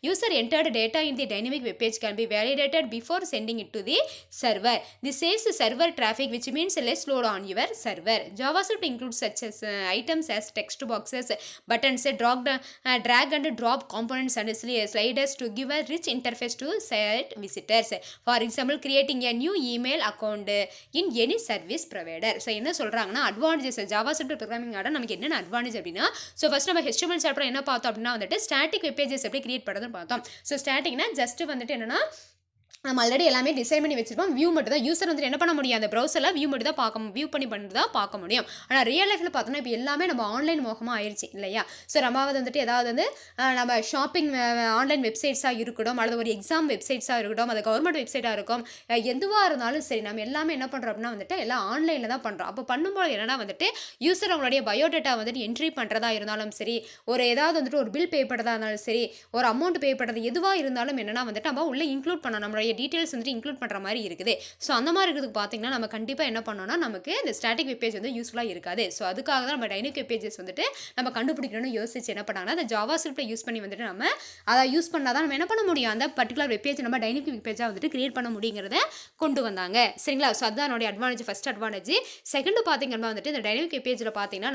User entered data in the dynamic web page can be validated before sending it to the server. This saves server traffic, which means less load on your server. JavaScript includes such as items as text boxes, buttons, drag and drop components and sliders to give a rich interface to site visitors. For example, creating a new email account in any service provider. So என்ன சொல்றாங்கன்னா அட்வான்டேஜஸ் JavaScript ப்ரோக்ராமிங் ஆட நமக்கு என்னென்ன அட்வான்டேஜ் அப்படின்னா, ஸோ ஃபர்ஸ்ட் நம்ம HTML சாப்டர் என்ன பார்த்தோம் அப்படின்னா வந்துட்டு ஸ்டாட்டிக் வெப் பேஜஸ் எப்படி கிரியேட் பண்ணுறதுன்னு பார்த்தோம். ஸோ ஸ்டாட்டிக்னா ஜஸ்ட் வந்துட்டு என்னன்னா நம்ம ஆல்ரெடி எல்லாமே டிசைன் பண்ணி வச்சிருப்போம். வியூ மட்டும் தான் யூசர் வந்துட்டு என்ன பண்ண முடியும், அந்த ப்ரௌசரில் வியூ மட்டும் தான் வியூ பண்ணி தான் பார்க்க முடியும். ஆனால் ரியல் லைஃப்பில் பார்த்தோம்னா இப்போ எல்லாமே நம்ம ஆன்லைன் மோகமாக ஆயிடுச்சு இல்லையா? ஸோ நம்ம வந்துட்டு ஏதாவது வந்து நம்ம ஷாப்பிங் ஆன்லைன் வெப்சைட்ஸாக இருக்கட்டும், அல்லது ஒரு எக்ஸாம் வெப்சைட்ஸாக இருக்கட்டும், அது கவர்மெண்ட் வெப்சைட்டாக இருக்கும், எதுவாக இருந்தாலும் சரி நம்ம எல்லாமே என்ன பண்ணுறோம் அப்படின்னா வந்துட்டு எல்லாம் ஆன்லைனில் தான் பண்ணுறோம். அப்போ பண்ணும்போது என்னன்னா வந்துட்டு யூசர் அவங்களுடைய பயோடேட்டா வந்துட்டு என்ட்ரி பண்ணுறதா இருந்தாலும் சரி, ஒரு ஏதாவது வந்துட்டு ஒரு பில் பே பண்ணுறதா இருந்தாலும் சரி, ஒரு அமௌண்ட் பே பண்ணுறது எதுவாக இருந்தாலும் என்னன்னா வந்துட்டு நம்ம உள்ளே இன்க்ளூட் பண்ணணும், நம்மளுடைய டீட்டெயில்ஸ் வந்துட்டு இன்க்ளூட் பண்ணுற மாதிரி இருக்குது. ஸோ அந்த மாதிரி இருக்கிறதுக்கு பார்த்தீங்கன்னா நம்ம கண்டிப்பாக என்ன பண்ணோம்னா நமக்கு இந்த ஸ்டாட்டிக் வெப் பேஜ் வந்து யூஸ்ஃபுல்லாக இருக்காது. ஸோ அதுக்காக தான் நம்ம டைனமிக் வெப் பேஜஸ் வந்துட்டு நம்ம கண்டுபிடிக்கணும்னு யோசிச்சு என்ன பண்ணாங்கன்னா அந்த ஜாவா ஸ்கிரிப்டை யூஸ் பண்ணி வந்துட்டு நம்ம அதை யூஸ் பண்ணால் தான் நம்ம என்ன பண்ண முடியும், அந்த பர்டிகுலர் வெப் பேஜ் நம்ம டைனமிக் வெப் பேஜாக வந்துட்டு கிரியேட் பண்ண முடியுங்கிறத கொண்டு வந்தாங்க. சரிங்களா? ஸோ அதுதான் என்னுடைய அட்வான்டேஜ், ஃபர்ஸ்ட் அட்வான்டேஜ். செகண்ட் பார்த்தீங்கன்னா வந்துட்டு இந்த டைனமிக் வெப் பேஜில் பார்த்தீங்கன்னா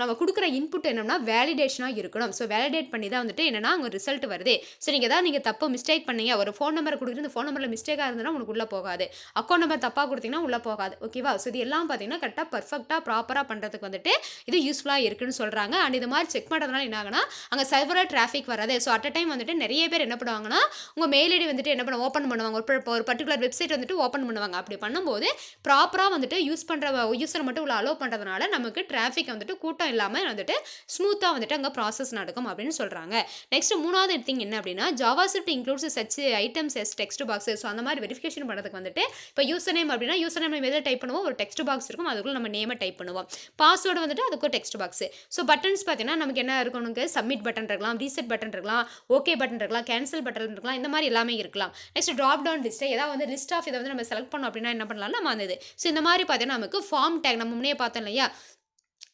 நம்ம கொடுக்குற இன்புட் என்னன்னா வேலிடேஷனாக இருக்கணும். ஸோ வேலிடேட் பண்ணி தான் வந்துட்டு என்னன்னா அங்கே ரிசல்ட் வருது. ஸோ நீங்கள் ஏதாவது நீங்கள் தப்பு மிஸ்டேக் பண்ணீங்க, ஒரு ஃபோன் நம்பரை கொடுக்குறது, இந்த ஃபோன் நம்பரில் மிஸ்டேக்காக இருந்ததுன்னா உங்களுக்கு உள்ளே போகாது, அக்கௌண்ட் நம்பர் தப்பாக கொடுத்தீங்கன்னா உள்ளே போகாது. ஓகேவா? ஸோ இது எல்லாம் பார்த்தீங்கன்னா கரெக்டாக பர்ஃபெக்டாக ப்ராப்பராக பண்ணுறதுக்கு வந்துட்டு இது யூஸ்ஃபுல்லாக இருக்குன்னு சொல்கிறாங்க. அண்ட் இது மாதிரி செக் பண்ணுறதுனால என்ன ஆகுனா அங்கே சர்வராக டிராஃபிக் வராது. ஸோ அட் அ டைம் வந்துட்டு நிறைய பேர் என்ன பண்ணுவாங்கன்னா உங்கள் மெயில் ஐடி வந்துட்டு என்ன ஓப்பன் பண்ணுவாங்க, ஒரு பர்டிகுலர் வெப்சைட் வந்துட்டு ஓப்பன் பண்ணுவாங்க. அப்படி பண்ணும்போது ப்ராப்பராக வந்துட்டு யூஸ் பண்ணுற யூஸரை மட்டும் உள்ள அலோவ் பண்ணுறதுனால நமக்கு டிராஃபிக் வந்துட்டு கூட்டம் இல்லாமல் வந்துட்டு ஸ்மூத்தாக வந்துட்டு அங்கே ப்ராசஸ் நடக்கும் அப்படின்னு சொல்கிறாங்க. நெக்ஸ்ட் மூணாவது திங் என்ன அப்படின்னா JavaScript includes such items as text box. So அந்த மாதிரி வெரிஃபிகேஷன் பண்ணுறதுக்கு வந்துட்டு இப்போ யூசர் நேம் அப்படின்னா யூசர் நேம் எதில் டைப் பண்ணுவோம், ஒரு டெக்ஸ்ட் பாக்ஸ் இருக்கும், அதுக்குள்ள நம்ம நேமை டைப் பண்ணுவோம். பாஸ்வேர்டு வந்துட்டு அதுக்கு ஒரு டெக்ஸ்ட் பாக்ஸ். ஸோ பட்டன்ஸ் பார்த்தீங்கன்னா நமக்கு என்ன இருக்கணுங்க, சப்மிட் பட்டன் இருக்கலாம், ரீசெட் பட்டன் இருக்கலாம், ஓகே பட்டன் இருக்கலாம், கேன்சல் பட்டன் இருக்கலாம், இந்த மாதிரி எல்லாமே இருக்கலாம். நெக்ஸ்ட் ட்ராப் டவுன் லிஸ்ட், ஏதாவது வந்து லிஸ்ட் ஆஃப் இதை வந்து நம்ம செலக்ட் பண்ணோம் அப்படின்னா என்ன பண்ணலாம், நம்ம அந்த இது. ஸோ இந்த மாதிரி பார்த்தீங்கன்னா நமக்கு ஃபார்ம் டேக் நம்ம முன்னே பார்த்தோம் இல்லையா?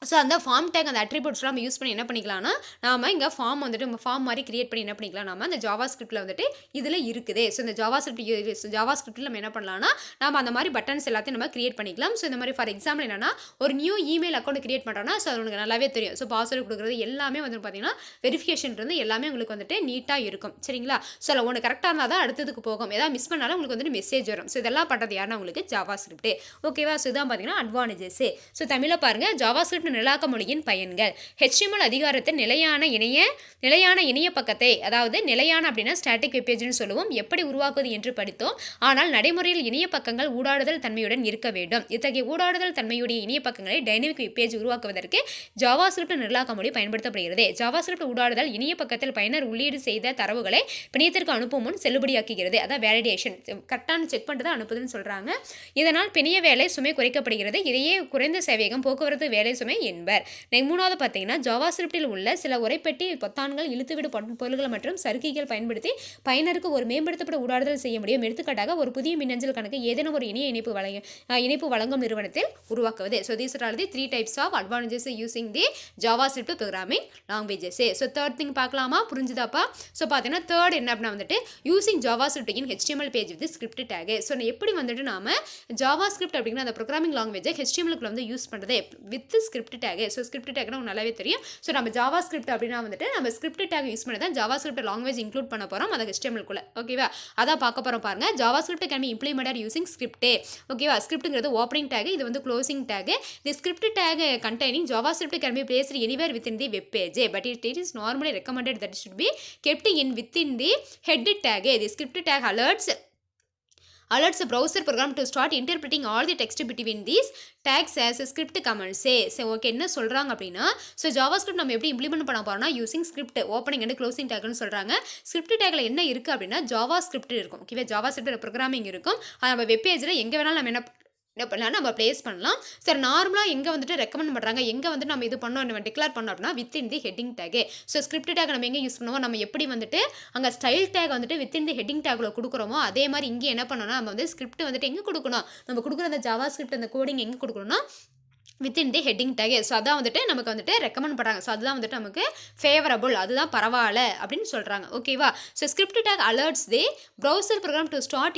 ஸோ அந்த ஃபார்ம் டேக் அந்த அட்ரிபியூட்ஸ்லாம் நம்ம யூஸ் பண்ணி என்ன பண்ணிக்கலாம்னா நாம இங்கே ஃபார்ம் வந்துட்டு நம்ம ஃபார்ம் மாதிரி கிரியேட் பண்ணி என்ன பண்ணிக்கலாம், நம்ம அந்த ஜாவா ஸ்கிரிப்டில் வந்துட்டு இதில் இருக்குது. ஸோ இந்த ஜாவா ஸ்கிரிப்டில் நம்ம என்ன பண்ணலாம்னா நம்ம அந்த மாதிரி பட்டன்ஸ் எல்லாத்தையும் நம்ம கிரியேட் பண்ணிக்கலாம். ஸோ இந்த மாதிரி ஃபார் எக்ஸாம்பிள் என்னன்னா ஒரு நியூ இமெயில் அக்கௌண்ட் கிரியேட் பண்ணுறோன்னா ஸோ அது உங்களுக்கு நல்லாவே தெரியும். ஸோ பாஸ்வேர்டு கொடுக்குறது எல்லாமே வந்து பார்த்தீங்கன்னா வெரிஃபிகேஷன் இருந்து எல்லாமே உங்களுக்கு வந்துட்டு நீட்டாக இருக்கும். சரிங்களா? ஸோ அதில் ஒன்று கரெக்டாக இருந்தால் தான் அடுத்ததுக்கு போகும், ஏதாவது மிஸ் பண்ணாலும் உங்களுக்கு வந்துட்டு மெசேஜ் வரும். ஸோ இதெல்லாம் பண்ணுறது யாருன்னா உங்களுக்கு ஜாவா ஸ்கிரிப்ட். ஓகேவா? ஸோ இதான் பார்த்தீங்கன்னா அட்வான்டேஜஸ். ஸோ தமிழில் பாருங்கள், ஜாவா ஸ்கிரிப்ட் நிலாக்க மொழியின் பயன்கள். HTML அதிகாரத்தில் நிலையான இணைய பக்கத்தை, அதாவது நிலையான அப்படின்னா ஸ்டாட்டிக் வெப் பேஜ்னு சொல்லுவோம், எப்படி உருவாக்குவது என்று படித்தோம். ஆனால் நடைமுறையில் இணைய பக்கங்கள் ஊடாடுதல் தன்மையுடன் இருக்க வேண்டும். இத்தகைய ஊடாடுதல் தன்மையுடைய இணைய பக்கங்களை டைனமிக் வெப் பேஜ் உருவாக்குவதற்கு ஜாவா ஸ்கிரிப்ட் நிரலாக்க மொழி பயன்படுத்தப்படுகிறது. ஜாவா ஸ்கிரிப்ட் ஊடாடுதல் இணைய பக்கத்தில் பயனர் உள்ளீடு செய்த தரவுகளை பிணையத்திற்கு அனுப்பும் முன் செல்லுபடியாக்குகிறது. அதான் வேலிடேஷன், கரெக்டான செக் பண்ணிட்டு தான் அனுப்புதுன்னு சொல்றாங்க. இதனால் பிணைய வேலை சுமை குறைக்கப்படுகிறது. இதையே குறைந்த சேவையகம் போக்குவரத்து வேலை சுமை என்பர். மூணாவது பார்த்தீங்கன்னா ஜாவா ஸ்கிரிப்டில் உள்ள சில உரைப்பெட்டி பொத்தான்கள் இழுத்துவிடு பொருள்கள் மற்றும் சறுக்கிகள் பயன்படுத்தி பயனருக்கு ஒரு மேம்படுத்தப்பட்ட ஊடாடுதல் செய்ய முடியும். எடுத்துக்காட்டாக ஒரு புதிய மின்னஞ்சல் கணக்கு ஏதேனும் ஒரு இணைய இணைப்பு வழங்கும் நிறுவனத்தில் உருவாக்குவது. So these are the 3 types of advantages using the Java script programming languages. So third thing பார்க்கலாமா, புரிஞ்சுதாப்பா? ஸோ பார்த்தீங்கன்னா தேர்ட் என்ன அப்படின்னா வந்துட்டு using JavaScript in HTML page with script tag. So எப்படி வந்துட்டு நாம ஜாவா ஸ்கிரிப்ட் அப்படிங்கிற அந்த ப்ரோக்ராமிங் லாங்குவேஜை HTML-க்குள்ள வந்து யூஸ் பண்ணுறது with script tag. So script டேக்னா நல்லாவே தெரியும். ஸோ நம்ம ஜாவா ஸ்கிரிப்ட் அப்படின்னா வந்துட்டு நம்ம ஸ்கிரிப்ட் டேக் யூஸ் பண்ணி தான் ஜாவா ஸ்கிரிப்ட் லாங்குவேஜ் இன்க்ளூட் பண்ண போகிறோம் அதை HTML-க்குள்ள. ஓகேவா? அதான் பார்க்க போகிறோம் பாருங்க. Java script can be implemented using script. ஓகேவா? ஸ்கிரிப்ட்ங்கிறது ஓப்பனிங் டேக், இது வந்து closing take. The script take containing Java script can be placed anywhere within the web page, but it is normally recommended that should be kept in within the head tag. The script tag alerts the browser program to start interpreting all the text between these tags as a script comments. So okay, என்ன சொல்றாங்க அப்படின்னா ஸோ ஜாவா ஸ்கிரிப்ட் நம்ம எப்படி இம்ப்ளிமெண்ட் பண்ண போறோம்னா using script opening and closing டேக்னு சொல்றாங்க. ஸ்கிரிப்ட் டேக்ல என்ன இருக்கு அப்படின்னா ஜாவா ஸ்கிரிப்ட் இருக்கும். ஓகேவா? ஜாவா ஸ்கிரிப்ட் ப்ரோக்ராமிங் இருக்கும். நம்ம வெப் பேஜ்ல எங்க வேணாலும் நம்ம என்ன பண்ணலாம், நம்ம பிளேஸ் பண்ணலாம். சார் நார்மலாக எங்கே வந்துட்டு ரெக்கமெண்ட் பண்ணுறாங்க, எங்கே வந்து நம்ம இது பண்ணோம், நம்ம டிக்ளேர் பண்ணோம் அப்படின்னா வித்தின் தி heading take. So script take நம்ம எங்கே யூஸ் பண்ணுவோம், நம்ம எப்படி வந்துட்டு அங்கே ஸ்டைல் டேக் வந்துட்டு வித்தின் தி ஹெட்டிங் டேக்ல கொடுக்குறோமோ அதே மாதிரி இங்கே என்ன பண்ணணும்னா நம்ம வந்து ஸ்கிரிப்ட் வந்துட்டு எங்கே கொடுக்கணும், நம்ம கொடுக்குற அந்த ஜாவா ஸ்கிரிப்ட் அந்த கோடிங் எங்கே கொடுக்கணும்னா வித்தின் தி ஹெட்டிங் டேக். ஸோ அதான் வந்துட்டு நமக்கு வந்துட்டு ரெக்கமெண்ட் பண்ணுறாங்க. ஸோ அதுதான் வந்துட்டு நமக்கு ஃபேவரபுள், அதுதான் பரவாயில்ல அப்படின்னு சொல்கிறாங்க. ஓகேவா? So script tag alerts the browser program to start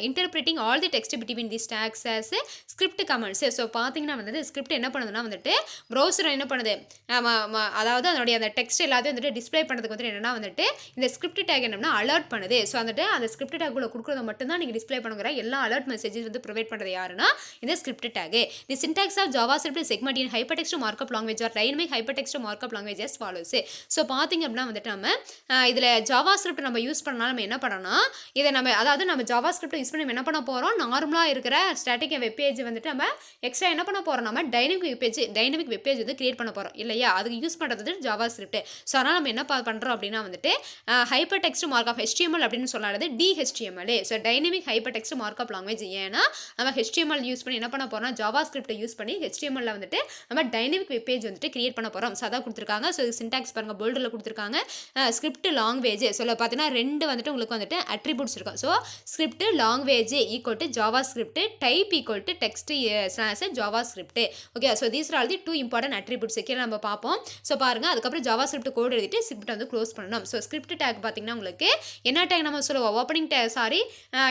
interpreting all the text between the tags as script commands. So பார்த்தீங்கன்னா வந்துட்டு ஸ்கிரிப்ட் என்ன பண்ணுதுன்னா வந்துட்டு ப்ரௌசர் என்ன பண்ணுது, அதாவது அதனுடைய அந்த டெக்ஸ்ட் எல்லாத்தையும் வந்துட்டு டிஸ்பிளே பண்ணுறதுக்கு வந்துட்டு என்னென்னா வந்துட்டு இந்த ஸ்கிரிப்ட் டேக் என்னன்னா அலர்ட் பண்ணுது. ஸோ வந்துட்டு அந்த ஸ்கிரிப்ட் டேக்குள்ள கொடுக்குறத மட்டும்தான் நீங்கள் டிஸ்பிளே பண்ணுங்கிற எல்லா அலர்ட் மெசேஜஸ் வந்து ப்ரொவைட் பண்ணுறது யாருன்னா இந்த script tag. The syntax of Java JavaScript segment in hypertext markup language or dynamic hypertext markup language as follows. So பார்த்தீங்க அப்படின்னா வந்துட்டு நம்ம இதில் JavaScript நம்ம யூஸ் பண்ணால் நம்ம என்ன பண்ணோம்னா இதை நம்ம JavaScript யூஸ் பண்ணி என்ன பண்ண போகிறோம், நார்மலாக இருக்கிற ஸ்டாட்டிக் வெப் பேஜ் வந்துட்டு நம்ம எக்ஸ்ட்ரா என்ன பண்ண போகிறோம், நம்ம டைனமிக் வெப் பேஜ் வந்து கிரியேட் பண்ண போகிறோம் இல்லையா. அதுக்கு யூஸ் பண்ணுறது JavaScript. ஸோ அதனால் நம்ம என்ன பண்ணுறோம் அப்படின்னா வந்துட்டு ஹைப்பர் டெக்ஸ்ட் மார்க்அப் HTML அப்படின்னு சொல்லாது DHTML. So dynamic hyper text markup language. ஏன்னா நம்ம HTML யூஸ் பண்ணி என்ன பண்ண போகிறோம்னா JavaScript யூஸ் பண்ணி HTML வந்துட்டு நம்ம டைனமிக் வெப் பேஜ் வந்துட்டு கிரியேட் பண்ண போகிறோம். ஸோ அதான் கொடுத்துருக்காங்க. ஸோ சின்டாக்ஸ் பாருங்கள், போல்டில் கொடுத்துருக்காங்க. ஸ்கிரிப்ட் லாங்குவேஜ் சொல்ல பார்த்தீங்கன்னா ரெண்டு வந்துட்டு உங்களுக்கு வந்துட்டு அட்ரிபியூட்ஸ் இருக்கும். So script language equal to JavaScript, type equal to text JavaScript. Okay, so these are all the 2 important attributes. கீழே நம்ம பார்ப்போம். ஸோ பாருங்கள், அதுக்கப்புறம் JavaScript கோட் எழுதிட்டு ஸ்கிரிப்ட் வந்து க்ளோஸ் பண்ணணும். ஸோ ஸ்கிரிப்ட் டேக் பார்த்தீங்கன்னா உங்களுக்கு என்ன டேக் நம்ம சொல்லுவோம், ஓப்பனிங் டேக்,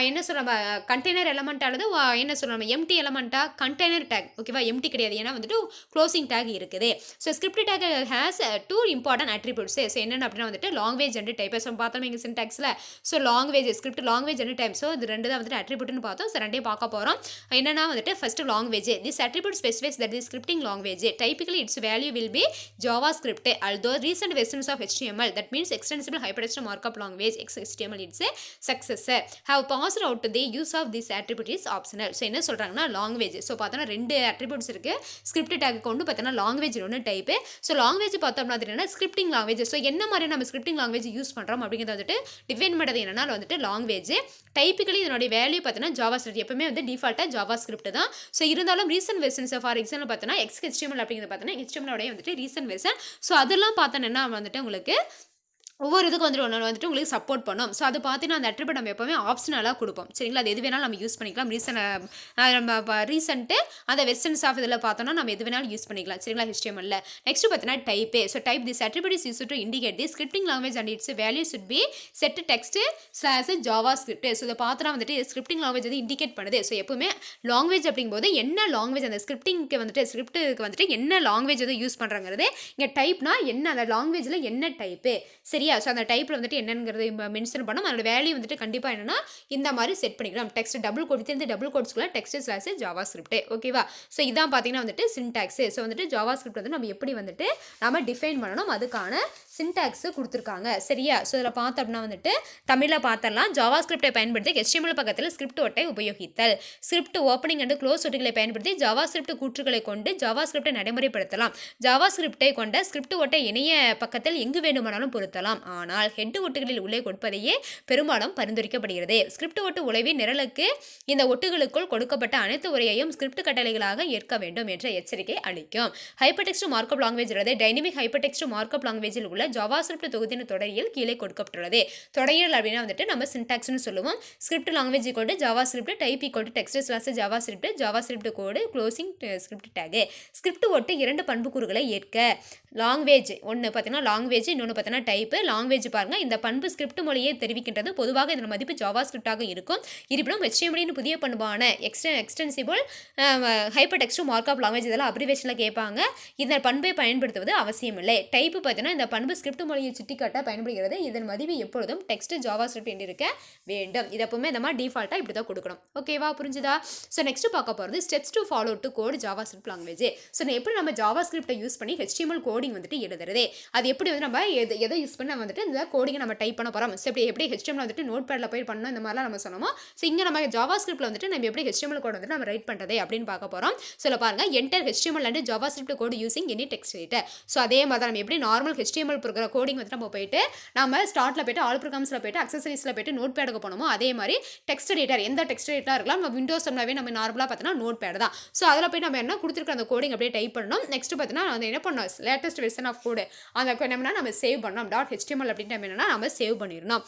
என்ன சொல்லுவோம், கண்டெய்னர் எலமெண்ட் அல்லது என்ன சொல்லுவோம், எம்டி எலமெண்ட்டா, கண்டெய்னர் டேக். ஓகேவா, எம்டி கிடையாது, ஏன்னா வந்துட்டு க்ளோசிங் டேக் இருக்குது. So script tag has 2 important attributes. So என்னென்ன அப்படின்னா வந்துட்டு லாங்குவேஜ் அண்ட் டைப். ஸோ பார்த்தோம் எங்கள் சின்டாக்ஸில். So language, script language and type. So இது ரெண்டு தான் வந்துட்டு அட்ரிபியூட்னு பார்த்தோம். ஸோ ரெண்டையும் பார்க்க போகிறோம். என்னென்னா வந்துட்டு first language. This attribute specifies that is scripting language. Typically it's value will be JavaScript. Although recent versions of HTML, that means extensible hypertext markup language XHTML, it's a successor, have passed out the use of this attribute is optional. So என்ன சொல்கிறாங்கன்னா லாங்குவேஜ். ஸோ பார்த்தோன்னா ரெண்டு அட்ரிபியூட்ஸ் இருக்குது. ஸ்கிரிப்ட் டேக் கொண்டு பார்த்தோன்னா லாங்குவேஜ் ஒன்று டைப்பு. ஸோ லாங்குவேஜ் பார்த்தோம்னா என்னன்னா ஸ்கிரிப்டிங் லாங்குவேஜ். ஸோ என்ன மாதிரி நம்ம ஸ்கிரிப்டிங் லாங்குவேஜ் யூஸ் பண்ணுறோம் அப்படிங்கிறத வந்துட்டு டிஃபைன் பண்ணுறது என்னன்னா வந்துட்டு லாங்குவேஜ். டைப்பிக்கலி இதனுடைய வேல்யூ பார்த்தீங்கன்னா JavaScript. எப்பவுமே வந்து டிஃபால்ட்டாக JavaScript தான். ஸோ இருந்தாலும் ரீசன்ட் வெர்ஷன்ஸ் ஃபார் எக்ஸாம்பிள் பார்த்தோன்னா XHTML அப்படிங்கிறது பார்த்தோன்னா HTML வந்துட்டு ரீசன்ட் வெர்ஷன். ஸோ அதெல்லாம் பார்த்தோன்னா வந்துட்டு உங்களுக்கு ஒவ்வொரு இதுக்கு வந்துட்டு ஒன்று வந்துட்டு உங்களுக்கு சப்போர்ட் பண்ணும். ஸோ அது பார்த்தீங்கன்னா அந்த அட்ரிபியூட் நம்ம எப்போவுமே ஆப்ஷனலாக கொடுப்போம். சரிங்களா, அது எது வேணாலும் நம்ம யூஸ் பண்ணிக்கலாம். நம்ம ரீசெண்ட்டு அந்த வெர்ஷன்ஸ் ஆஃப் இதில் பார்த்தோன்னா நம்ம எது வேணாலும் யூஸ் பண்ணிக்கலாம். சரிங்களா, HTML. நெக்ஸ்ட் பார்த்தீங்கன்னா type. So type this attribute is use to indicate the scripting language and it's value should be set text JavaScript. So இதை பார்த்தோன்னா வந்துட்டு ஸ்கிரிப்டிங் லாங்குவேஜ் வந்து இண்டிகேட் பண்ணுது. ஸோ எப்பவுமே லாங்குவேஜ் அப்படிங்கும்போது என்ன லாங்குவேஜ், அந்த ஸ்கிரிப்டிங்க்கு வந்துட்டு ஸ்கிரிப்ட்டுக்கு வந்துட்டு என்ன லாங்குவேஜ் வந்து யூஸ் பண்ணுறாங்கிறது. இங்கே டைப்னா என்ன, அந்த லாங்குவேஜில் என்ன டைப்பு. சரியா, ஸோ அந்த டைப்பில் வந்துட்டு என்னங்கிறது மென்ஷன் பண்ணோம். அதோட வேல்யூ வந்துட்டு கண்டிப்பாக என்னென்னா இந்த மாதிரி செட் பண்ணிக்கலாம். டெக்ஸ்ட் டபுள் கோட், இந்த டபுள் கோட்ஸ்க்குள்ள டெக்ஸ்ட் JavaScript. ஓகேவா, ஸோ இதான் பார்த்தீங்கன்னா வந்துட்டு சின்டாக்ஸ். ஸோ வந்துட்டு JavaScript வந்து நம்ம எப்படி வந்துட்டு நம்ம டிஃபைன் பண்ணணும், அதுக்கான சின்டாக்ஸ் கொடுத்துருக்காங்க. சரியா, ஸோ இதில் பார்த்தோம் அப்படின்னா வந்துட்டு தமிழில் பார்த்தரலாம். JavaScript பயன்படுத்தி HTML பக்கத்தில் ஸ்கிரிப்ட் ஒட்டை உபயோகித்தல். ஸ்கிரிப்ட் ஓப்பனிங் அண்ட் க்ளோஸ் ஒட்டுகளை பயன்படுத்தி JavaScript கூற்றுகளை கொண்டு JavaScript நடைமுறைப்படுத்தலாம். JavaScript கொண்ட ஸ்கிரிப்ட் ஒட்டை இணைய பக்கத்தில் எங்கு வேண்டுமானாலும் பொருத்தலாம். ஆனால் ஹெட் ஒட்டுகளில் உள்ளே கொடுப்பதையே பெரும்பாலும் பரிந்துரைக்கப்படுகிறது. ஸ்கிரிப்ட் ஒட்டு உழைவின் நிரலுக்கு இந்த ஒட்டுகளுக்குள் கொடுக்கப்பட்ட அனைத்து உரையையும் ஸ்கிரிப்ட் கட்டளைகளாக ஏற்க வேண்டும் என்ற எச்சரிக்கை அளிக்கும். ஹைப்பர்டெக்ஸ்ட் மார்க்அப் லாங்குவேஜ் அல்லது டைனமிக் ஹைப்பர்டெக்ஸ்ட் மார்க்அப் லாங்குவேஜில் உள்ள JavaScript தொகுதியின் தொடரியல் கீழே கொடுக்கப்பட்டுள்ளது. தொடரியல் அப்படின்னா வந்துட்டு நம்ம சின்டாக்ஸ்னு சொல்லுவோம். Script language equal JavaScript, type equal text JavaScript கோடு க்ளோசிங் ஸ்கிரிப்ட் டேக். ஸ்கிரிப்ட் ஒட்டு இரண்டு பண்புக்கூறுகளை ஏற்க. லாங்குவேஜ் ஒன்று பார்த்தீங்கன்னா லாங்குவேஜ், இன்னொன்று பார்த்தீங்கன்னா டைப்பு. லாங்குவேஜ் பாருங்கள், இந்த பண்பு ஸ்கிரிப்ட் மொழியை தெரிவிக்கின்றது. பொதுவாக இதன் மதிப்பு JavaScript-ஆக இருக்கும். இருப்பினும் HTML புதிய பண்பான extensible hyper text markup language இதெல்லாம் அப்ரிவேஷனில் கேட்பாங்க. இந்த பண்பை பயன்படுத்துவது அவசியமில்லை. டைப்பு பார்த்தீங்கன்னா இந்த பண்பு ஸ்கிரிப்ட் மொழியை சுட்டிக்காட்ட பயன்படுகிறது. இதன் மதிப்பு எப்பொழுதும் டெக்ஸ்ட் JavaScript என்று இருக்க வேண்டும். இது எப்பவுமே இந்த மாதிரி டிஃபால்ட்டாக இப்படி தான் கொடுக்கணும். ஓகேவா, புரிஞ்சுதா? ஸோ நெக்ஸ்ட் பார்க்க போகிறது steps to follow to code JavaScript language. So எப்படி நம்ம JavaScript யூஸ் பண்ணி HTML கோடிங் வந்துட்டு எழுதுறது, அது எப்படி வந்து நம்ம எதை யூஸ் பண்ணி வந்துட்டு இந்த கோடிங்கை நம்ம டைப் பண்ண போகிறோம். ஸோ எப்படி HTML வந்துட்டு நோட் பேடில் போய் பண்ணணும், இந்த மாதிரிலாம் நம்ம சொன்னோமோ. ஸோ இங்கே நம்ம JavaScript வந்துட்டு நம்ம எப்படி HTML கோட் வந்துட்டு நம்ம ரைட் பண்ணுறது அப்படின்னு பார்க்க போகிறோம். ஸோ பாருங்கள், enter HTML and JavaScript code using any text editor. So அதே மாதிரி நம்ம எப்படி நார்மல் HTML கோடிங் வந்துட்டு நம்ம போயிட்டு நம்ம ஸ்டார்ட்டில் போய்ட்டு ஆல் ப்ரோக்ராம்ஸில் போய்ட்டு அக்சசரிஸில் போய்ட்டு நோட் பேடுக்கு போனோமோ, அதே மாதிரி டெக்ஸ்ட் எடிட்டர், எந்த டெக்ஸ்ட் எடிட்டராக இருக்கலாம், நம்ம விண்டோஸ் நம்ம நார்மலாக பார்த்தோன்னா நோட் பேட் தான். ஸோ அதில் போய் நம்ம என்ன கொடுத்துருக்க அந்த கோடிங் அப்படியே டைப் பண்ணணும். நெக்ஸ்ட் பார்த்தீங்கன்னா அது என்ன பண்ணோம், லேட்டஸ்ட் வெர்ஷன் ஆஃப் கோடு அந்த என்னன்னா நம்ம சேவ் பண்ணோம். .html அப்படின்ட்டு என்னன்னா நம்ம சேவ் பண்ணிடணும்.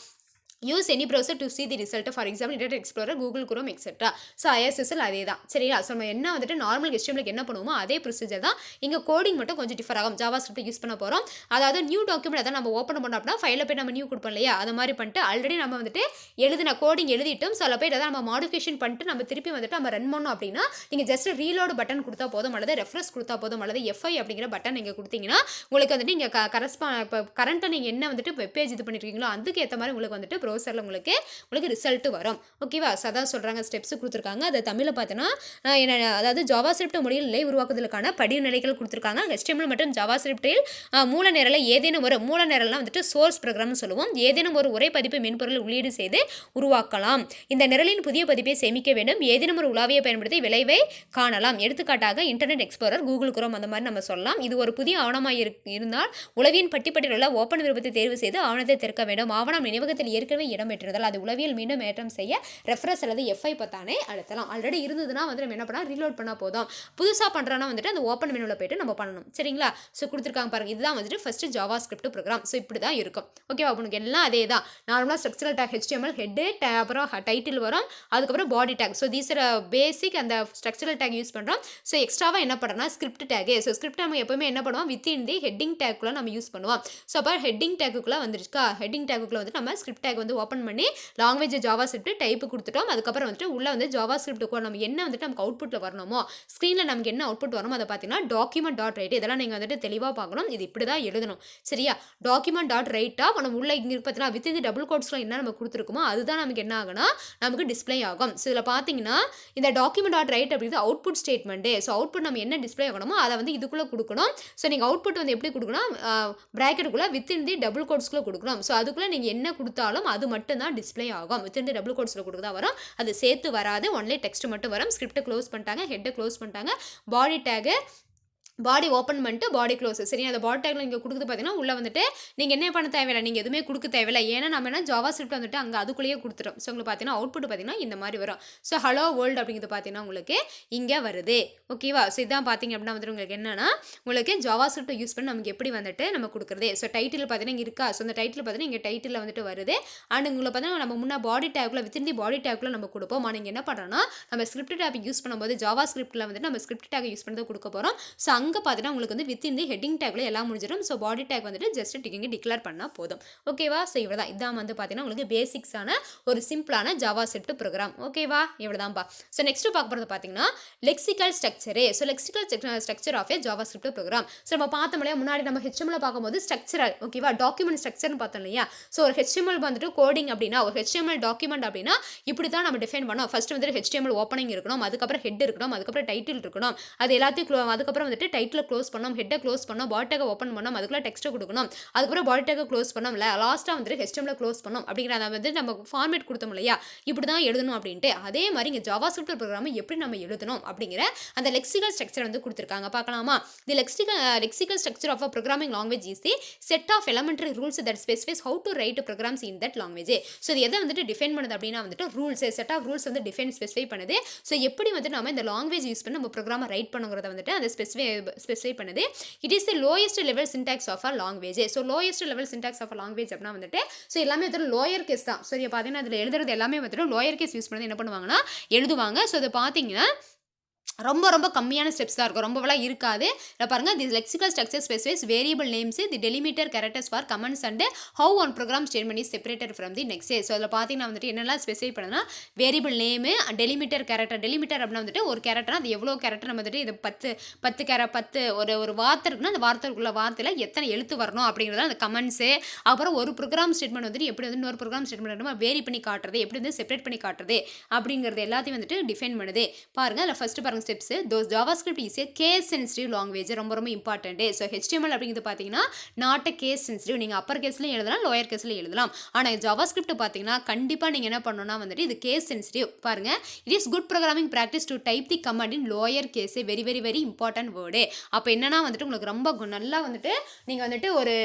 Use any browser to see the result. For example internet explorer, Google chrome etcetera. So ISSL அதே தான். சரியா, ஸோ நம்ம என்ன வந்துட்டு நார்மல் HTML என்ன பண்ணுவோமோ அதே ப்ரொசீஜர் தான். இங்கே கோடிங் மட்டும் கொஞ்சம் டிஃபர் ஆகும். JavaScript யூஸ் பண்ண போகிறோம். அதாவது நியூ டாக்குமெண்ட் அதான் நம்ம ஓப்பன் பண்ணோம் அப்படின்னா ஃபைலில் போய் நம்ம நியூ கொடுப்போம் இல்லையா, அது மாதிரி பண்ணிட்டு ஆல்ரெடி நம்ம வந்துட்டு எழுதின கோடிங் எழுதிட்டோம். ஸோ அதில் போய்ட்டு அதை நம்ம மாடிஃபிகேஷன் பண்ணிட்டு நம்ம திருப்பி வந்துட்டு நம்ம ரன் பண்ணோம் அப்படின்னா நீங்கள் ஜஸ்ட் ரீலோடு பட்டன் கொடுத்தா போதும், அல்லது ரெஃப்ரெஷ் கொடுத்தா போதும், அல்லது FI அப்படிங்கிற பட்டன் நீங்கள் கொடுத்தீங்கன்னா உங்களுக்கு வந்துட்டு நீங்கள் இப்போ கரண்ட்டாக நீங்கள் என்ன வந்துட்டு வெப் பேஜ் இது பண்ணியிருக்கீங்களோ அதுக்கு ஏற்ற மாதிரி உங்களுக்கு வந்துட்டு ப்ரௌசரில் உங்களுக்கு ரிசல்ட் வரும். ஓகேவா? ஸோ அதான் சொல்கிறாங்க, ஸ்டெப்ஸ் கொடுத்துருக்காங்க. அதை தமிழில் பார்த்தோன்னா என்ன, அதாவது ஜாவா ஸ்கிரிப்ட் மொழியில் நிலை உருவாக்குதலுக்கான படிநிலைகள் கொடுத்துருக்காங்க. HTML மற்றும் ஜாவா ஸ்கிரிப்டில் மூல நிரலை ஏதேனும் ஒரு மூல நிரல்னா வந்துட்டு சோர்ஸ் ப்ரோக்ராம்னு சொல்லுவோம். ஏதேனும் ஒரு உரை பதிப்பு மென்பொருள் உள்ளீடு செய்து உருவாக்கலாம். இந்த நிரலின் புதிய பதிப்பை சேமிக்க வேண்டும். ஏதேனும் ஒரு உலாவியை பயன்படுத்தி விளைவை காணலாம். எடுத்துக்காட்டாக இன்டர்நெட் எக்ஸ்ப்ளோரர், கூகுள் குரோம் அந்த மாதிரி நம்ம சொல்லலாம். இது ஒரு புதிய ஆவணமாக இருந்தால் உளவியின் பட்டிப்பட்டியில் உள்ள ஓப்பன் விருப்பத்தை தேர்வு செய்து ஆவணத்தை திறக்க வேண்டும். ஆவணம் நினைவகத்தில் ஏற்கனவே இடம் பெற்றிருந்தால் அது உளவியல் மீண்டும் ஏற்றம் செய்ய ரெஃப்ரெஷ் அல்லது F5 பத்தானே அழுத்தலாம். ஆல்ரெடி இருந்ததுன்னா வந்து நம்ம என்ன பண்ணலாம், ரீலோட் பண்ணால் போதும். புதுசாக பண்ணுறோன்னா வந்துட்டு அந்த ஓப்பன் மெனுவில் போயிட்டு நம்ம பண்ணணும். சரிங்களா? ஸோ கொடுத்துருக்காங்க பாருங்க, இதுதான் வந்துட்டு first JavaScript program. So இப்படி தான் இருக்கும். ஓகேவா? உங்களுக்கு எல்லாம் அதே தான். நார்மலாக ஸ்ட்ரக்சரல் டேக் HTML ஹெட்டு, அப்புறம் டைட்டில் வரும், அதுக்கப்புறம் body tag. So these are basic அந்த ஸ்ட்ரக்சரல் டேக் யூஸ் பண்ணுறோம். ஸோ எக்ஸ்ட்ராவாக என்ன பண்ணுறோம்னா ஸ்கிரிப்ட் டேக். ஸோ ஸ்கிரிப்ட் நம்ம எப்பவுமே என்ன பண்ணுவோம், வித்தின் தி ஹெட்டிங் டேக்குள்ள நம்ம யூஸ் பண்ணுவோம். ஸோ அப்போ ஹெட்டிங் டேக்குள்ளே வந்துருக்கா, ஹெட்டிங் டேக்குள்ளே வந்து நம்ம ஸ்கிரிப்ட் டேக் வந்து ஓப்பன் பண்ணி லாங்குவேஜ் ஜாவா ஸ்கிரிப்ட் டைப் கொடுத்துட்டோம். அதுக்கப்புறம் வந்துட்டு உள்ள வந்து ஜாவா ஸ்கிரிப்ட் கூட நம்ம என்ன வந்துட்டு நமக்கு அவுட்புட்டில் வரணுமோ, ஸ்க்ரீனில் நமக்கு என்ன அவுட்புட் வரணுமோ அதை பார்த்தீங்கன்னா டாக்குமெண்ட் டாட் ரைட். இதெல்லாம் நீங்கள் வந்துட்டு தெளிவாக பார்க்கணும். இது இப்படி தான் எழுதணும். சரியா? டாக்குமெண்ட் டாட் ரைட்டாக நம்ம உள்ள இங்கே பார்த்தீங்கன்னா வித் இந்த டபுள் கோட்ஸ்லாம் என்ன நம்ம கொடுத்துருக்குமோ அதுதான் நமக்கு என்ன ஆகுனா நமக்கு டிஸ்பிளே ஆகும். ஸோ இதில் பார்த்தீங்கன்னா இந்த டாக்குமெண்ட் டாட் ரைட் அப்படிங்கிறது அவுட்புட் ஸ்டேட்மெண்ட்டு. ஸோ அவுட்புட் நம்ம என்ன டிஸ்பிளே ஆகணுமோ அதை வந்து இதுக்குள்ளே கொடுக்கணும். ஸோ நீங்கள் அவுட்புட் வந்து எப்படி கொடுக்கணும், ப்ராக்கெட்டுக்குள்ளே வித் இன் தி டபுள் கோட்ஸ்க்குள்ளே கொடுக்கணும். ஸோ அதுக்குள்ளே நீங்கள் என்ன கொடுத்தாலும் அது மட்டும் தான் டிஸ்பிளே ஆகும். வித் இன் தி டபுள் கோட்ஸில் கொடுக்க தான் வரும். அது சேர்த்து வராது, ஒன்லி டெக்ஸ்ட் மட்டும் வரும். ஸ்கிரிப்டை க்ளோஸ் பண்ணிட்டாங்க, ஹெட்டை க்ளோஸ் பண்ணிட்டாங்க, பாடி டேகு பாடி ஓப்பன் பண்ணிட்டு பாடி க்ளோஸ். சரி, அந்த பாடி டேக்ல நீங்கள் கொடுக்குறது பார்த்தீங்கன்னா உள்ளே வந்துட்டு நீங்கள் என்ன பண்ண தேவையில்லை, நீங்கள் எதுவுமே கொடுக்க தேவையில்லை. ஏன்னா நம்ம என்ன ஜாவா ஸ்கிரிப்ட் வந்துட்டு அங்கே அதுக்குள்ளேயே கொடுத்துரும். ஸோ உங்களுக்கு பார்த்தீங்கன்னா அவுட்புட் பார்த்தீங்கன்னா இந்த மாதிரி வரும். ஸோ ஹலோ வேர்ல்டு அப்படிங்கிறது பார்த்தீங்கன்னா உங்களுக்கு இங்கே வருது. ஓகேவா? ஸோ இதான் பார்த்தீங்க அப்படின்னா வந்துட்டு உங்களுக்கு என்னன்னா உங்களுக்கு ஜாவா ஸ்கிரிப்ட் யூஸ் பண்ணி நமக்கு எப்படி வந்துட்டு நம்ம கொடுக்குறது. ஸோ டைட்டில் பார்த்தீங்கன்னா இங்கே இருக்கா. ஸோ அந்த டைட்டில் பார்த்தீங்கன்னா இங்கே டைட்டில் வந்துட்டு வருது. அண்ட் உங்களை பார்த்தீங்கன்னா நம்ம முன்னே பாடி டேக்குள்ள வித்தின் தி பாடி டேக்குள்ள நம்ம கொடுப்போம். நீங்கள் என்ன பண்ணுறோன்னா நம்ம ஸ்கிரிப்ட் டேக் யூஸ் பண்ணும்போது ஜாவா ஸ்கிரிப்டில் வந்துட்டு நம்ம ஸ்கிரிப்ட் டேக் யூஸ் பண்ணி கொடுக்க போகிறோம். ஸோ அங்கே பார்த்தீங்கன்னா உங்களுக்கு வந்து வித்தின் தி ஹெட்டிங் டேக்ல எல்லாம் முடிஞ்சிடும். ஸோ பாடி டேக் வந்துட்டு ஜஸ்ட் டிக்கிங்க டிக்ளேர் பண்ணால் போதும். ஓகேவா? ஸோ இவ்வளோ தான். இதான் வந்து பார்த்தீங்கன்னா உங்களுக்கு பேசிக்ஸான ஒரு சிம்பிளான ஜாவா ஸ்கிரிப்ட் ப்ரோக்ராம். ஓகேவா? இவ்வளோ தான்ப்பா. ஸோ நெக்ஸ்ட் பார்க்க போகிறது பார்த்தீங்கன்னா lexical structure. So lexical structure of a JavaScript program. So நம்ம பார்த்தோம் இல்லையா முன்னாடி நம்ம HTML பார்க்கும்போது ஸ்ட்ரக்சரல், ஓகேவா, டாக்குமெண்ட் ஸ்ட்ரக்சர்னு பார்த்தோம் இல்லையா. ஸோ ஒரு HTML வந்துட்டு கோடிங் அப்படின்னா ஒரு HTML டாக்குமெண்ட் அப்படின்னா இப்படி தான் நம்ம டிஃபைன் பண்ணோம். ஃபர்ஸ்ட் வந்துட்டு HTML ஓப்பனிங் இருக்கணும், அதுக்கப்புறம் ஹெட் இருக்கணும், அதுக்கப்புறம் டைட்டில் இருக்கணும், அது எல்லாத்தையும் அதுக்கப்புறம் வந்துட்டு டைட்டில் க்ளோஸ் பண்ணோம், ஹெட்டை க்ளோஸ் பண்ணோம், பாடி டேக்கை ஓப்பன் பண்ணோம், அதுக்குள்ள டெக்ஸ்ட்டை கொடுக்கணும், அதுக்கப்புறம் பாடி டேக்கை க்ளோஸ் பண்ணோம், லாஸ்ட்டாக வந்துட்டு HTML க்ளோஸ் பண்ணோம் அப்படிங்கிற அதை வந்து நம்ம ஃபார்மேட் கொடுத்தோம் இல்லையா, இப்படி தான் எழுதணும் அப்படின்ட்டு. அதே மாதிரி இங்கே ஜாவா ஸ்கிரிப்ட் ப்ரோக்ராம் எப்படி நம்ம எழுதணும் அப்படிங்கிற அந்த லெக்சிக்கல் ஸ்ட்ரக்சர் வந்து கொடுத்துருக்காங்க. பார்க்கலாமா? The lexical structure of a programming language is the set of elementary rules that specifies how to write programs in that language. So இது எதை வந்துட்டு டிஃபைன் பண்ணுது அப்படின்னா வந்துட்டு ரூல்ஸ், செட் ஆஃப் ரூல்ஸ் வந்து ஸ்பெசிஃபை பண்ணுது. ஸோ எப்படி வந்து நம்ம இந்த லாங்குவேஜ் யூஸ் பண்ணி நம்ம ப்ரோக்ராமை ரைட் பண்ணுங்கிறத வந்துட்டு அந்த ஸ்பெசிஃபை பண்ணுது. It is the lowest level syntax of a language. So lowest level syntax of a language அப்படின்னா வந்துட்டு ஸோ எல்லாமே வந்துட்டு லோயர் கேஸ் தான். சரி, பார்த்தீங்கன்னா அதில் எழுதுறது எல்லாமே வந்துட்டு லோயர் கேஸ் யூஸ் பண்ணி என்ன பண்ணுவாங்கன்னா எழுதுவாங்க. ஸோ அதை பார்த்தீங்கன்னா ரொம்ப ரொம்ப கம்மியான ஸ்டெப்ஸ் தான் இருக்கும், ரொம்பலாம் இருக்காது. இதில் பாருங்கள், the lexical structure specifies variable names, the delimiter characters for comments and how one program statement is separated from the next. So அதில் பார்த்தீங்கன்னா வந்துட்டு என்னெல்லாம் ஸ்பெசிஃபை பண்ணுன்னா variable name, delimiter character. Delimiter அப்படின்னா வந்துட்டு ஒரு கேரக்டர், அது எவ்வளோ கேரக்டர் நம்ம வந்துட்டு இது 10 ஒரு வார்த்தை இருக்குன்னா அந்த வார்த்தைக்குள்ள வார்த்தையில் எத்தனை எழுத்து வரணும் அப்படிங்கிறத அந்த கமெண்ட்ஸு. அப்புறம் ஒரு ப்ரோக்ராம் ஸ்டேட்மெண்ட் வந்துட்டு எப்படி வந்து இன்னொரு ப்ரோக்ராம் ஸ்டேட்மெண்ட் நம்ம வேரி பண்ணி காட்டுறது, எப்படி வந்து செப்பரேட் பண்ணி காட்டுறது அப்படிங்கிறது எல்லாத்தையும் வந்துட்டு டிஃபைன் பண்ணுது. பாருங்கள், அதில் ஃபஸ்ட்டு பாருங்கள் steps. JavaScript is a case sensitive language. ரொம்ப ரொம்ப இம்பார்ட்டன்ட். ஸோ HTML அப்படிங்கிறது பார்த்தீங்கன்னா நாட் a case sensitive. நீங்கள் அப்பர் கேஸ்லையும் எழுதலாம், லோயர் கேஸ்லையும் எழுதலாம். ஆனால் JavaScript பார்த்தீங்கன்னா கண்டிப்பாக நீங்கள் என்ன பண்ணணும்னா வந்துட்டு இது கேஸ் சென்சிட்டிவ். பாருங்கள், it is good programming practice to type the command in lower case. Very very very important word. அப்போ என்னன்னா வந்துட்டு உங்களுக்கு ரொம்ப நல்லா வந்துட்டு நீங்கள் வந்துட்டு ஒரு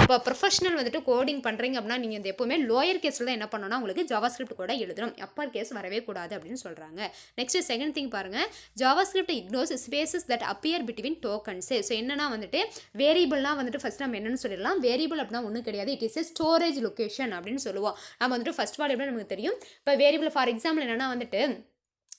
இப்போ ப்ரொஃபஷனல் வந்துட்டு கோடிங் பண்ணுறீங்க அப்படின்னா நீங்கள் இந்த எப்போவுமே லோயர் கேஸில் தான் என்ன பண்ணணும்னா உங்களுக்கு JavaScript கூட எழுதணும், அப்பர் கேஸ் வரவே கூடாது அப்படின்னு சொல்கிறாங்க. நெக்ஸ்ட் செகண்ட் திங் பாருங்கள், JavaScript ignores spaces that appear between tokens. So என்னன்னா வந்துட்டு வேரியபிள்னா வந்துட்டு ஃபர்ஸ்ட் நம்ம என்னன்னு சொல்லிடலாம். வேரியபிள் அப்படின்னா ஒன்றும் கிடையாது, it is a storage location அப்படின்னு சொல்லுவோம். நம்ம வந்துட்டு ஃபர்ஸ்ட் ஆல் எப்படி நமக்கு தெரியும். இப்போ வேரியபிள் ஃபார் எக்ஸாம்பிள் என்னன்னா வந்துட்டு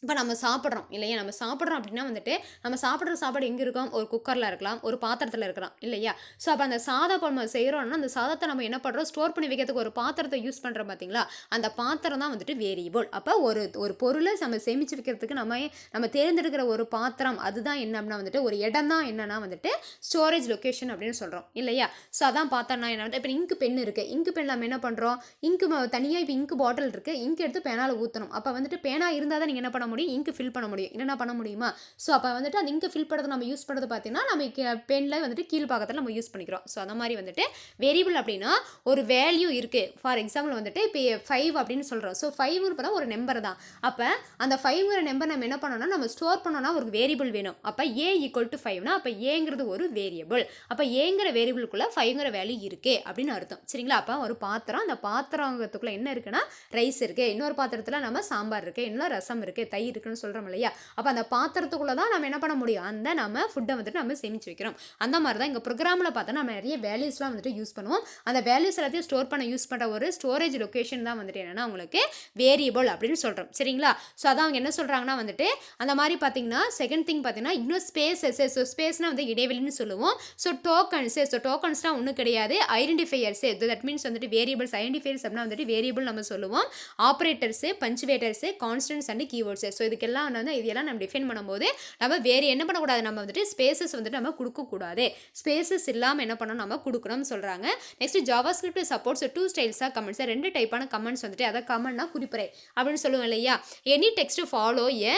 இப்போ நம்ம சாப்பிட்றோம் இல்லையா, நம்ம சாப்பிட்றோம் அப்படின்னா வந்துட்டு நம்ம சாப்பிட்ற சாப்பாடு எங்கே இருக்கும், ஒரு குக்கரில் இருக்கலாம், ஒரு பாத்திரத்தில் இருக்கலாம் இல்லையா. ஸோ அப்போ அந்த சாதம் இப்போ நம்ம செய்கிறோம்னா அந்த சாதத்தை நம்ம என்ன பண்ணுறோம், ஸ்டோர் பண்ணி வைக்கிறதுக்கு ஒரு பாத்திரத்தை யூஸ் பண்ணுறோம் பார்த்தீங்களா, அந்த பாத்திரம் தான் வந்துட்டு வேரியபிள். அப்போ ஒரு ஒரு பொருளை நம்ம சேமித்து வைக்கிறதுக்கு நம்ம தேர்ந்தெடுக்கிற ஒரு பாத்திரம் அதுதான் என்ன அப்படின்னா வந்துட்டு ஒரு இடம் தான் என்னன்னா வந்துட்டு ஸ்டோரேஜ் லொக்கேஷன் அப்படின்னு சொல்கிறோம் இல்லையா. ஸோ அதான் பார்த்தோம்னா என்ன, இப்போ இங்கு பென் இருக்குது, இங்கு பென் நம்ம என்ன பண்ணுறோம், இங்கு தனியாக இப்போ இங்கு பாட்டில் இருக்குது, இங்கு எடுத்து பேனால் ஊற்றணும். அப்போ வந்துட்டு பேனா இருந்தால் தான் நீங்கள் என்ன பண்ண முடியும், இங்கு ஃபில் பண்ண முடியும், இல்லைனா பண்ண முடியுமா. ஸோ அப்போ வந்துட்டு அந்த இங்கு ஃபில் பண்ணுறது நம்ம யூஸ் பண்ணுறது பார்த்தீங்கன்னா நம்ம பெனில் வந்துட்டு கீழ்பாகத்தில் நம்ம யூஸ் பண்ணிக்கிறோம். ஸோ அந்த மாதிரி வந்துட்டு வேரியபிள் அப்படின்னா ஒரு வேல்யூ இருக்குது. ஃபார் எக்ஸாம்பிள் வந்துட்டு இப்போ 5 அப்படின்னு சொல்கிறோம். ஸோ 5 பார்த்தா ஒரு நம்பர் தான். அப்போ அந்த 5ங்கிற நம்பர் நம்ம என்ன பண்ணோம்னா நம்ம ஸ்டோர் பண்ணோம்னா ஒரு வேரியபிள் வேணும். அப்போ ஏ ஈக்குவல் டு 5னா அப்போ ஏங்கிறது ஒரு வேரியபிள். அப்போ ஏங்கிற வேரியபிளுக்குள்ளே 5ங்கிற வேல்யூ இருக்குது அப்படின்னு அர்த்தம். சரிங்களா. அப்போ ஒரு பாத்திரம், அந்த பாத்திரத்துக்குள்ளே என்ன இருக்குன்னா ரைஸ் இருக்குது, இன்னொரு பாத்திரத்தில் நம்ம சாம்பார் இருக்குது, இன்னொரு ரசம் இருக்குது, தயிர் இருக்குன்னு சொல்கிறோம் இல்லையா. அப்போ அந்த பாத்திரத்துக்குள்ளே தான் நம்ம என்ன பண்ண முடியும், அந்த நம்ம ஃபுட்டை வந்துட்டு நம்ம சேமித்து வைக்கிறோம். அந்த மாதிரி தான் இங்கே ப்ரோக்ராமில் பார்த்தா நம்ம நிறைய வேல்யூஸ்லாம் வந்துட்டு யூஸ் பண்ணுவோம். அந்த வேல்யூஸ் எல்லாத்தையும் ஸ்டோர் பண்ண யூஸ் பண்ணுற ஒரு ஸ்டோரேஜ் லொக்கேஷன் தான் வந்துட்டு என்னென்னா உங்களுக்கு வேரியபிள் அப்படின்னு சொல்கிறோம். சரிங்களா. ஸோ அதான் அவங்க என்ன சொல்கிறாங்கன்னா வந்துட்டு அந்த மாதிரி பார்த்தீங்கன்னா செகண்ட் திங் பார்த்தீங்கன்னா இன்னும் ஸ்பேஸஸ். ஸோ ஸ்பேஸ்னால் வந்து இடைவெளின்னு சொல்லுவோம். ஸோ டோக்கன்ஸ்னால் ஒன்றும் கிடையாது, ஐடென்டிஃபையர்ஸ். தட் மீன்ஸ் வந்துட்டு வேரியபிள்ஸ். ஐடென்டிஃபையர்ஸ் அப்படின்னா வந்துட்டு வேரியபிள் நம்ம சொல்லுவோம். Operators, punctuators, constants and keywords. So இதுக்கெல்லாம் வந்து இதெல்லாம் நம்ம டிஃபைன் பண்ணும்போது நம்ம வேறு என்ன பண்ணக்கூடாது, நம்ம வந்துட்டு ஸ்பேசஸ் வந்துட்டு நம்ம கொடுக்கக்கூடாது. ஸ்பேசஸ் இல்லாமல் என்ன பண்ணணும், நம்ம கொடுக்கணும்னு சொல்கிறாங்க. நெக்ஸ்ட் ஜாவாஸ்கிரிப்ட் சப்போர்ட்ஸ் 2 ஸ்டைல்ஸாக கமெண்ட்ஸ். 2 டைப்பான கமெண்ட்ஸ் வந்துட்டு அதை கமெண்ட்னா குறிப்புரை அப்படின்னு சொல்லுவோம் இல்லையா. Any text follow a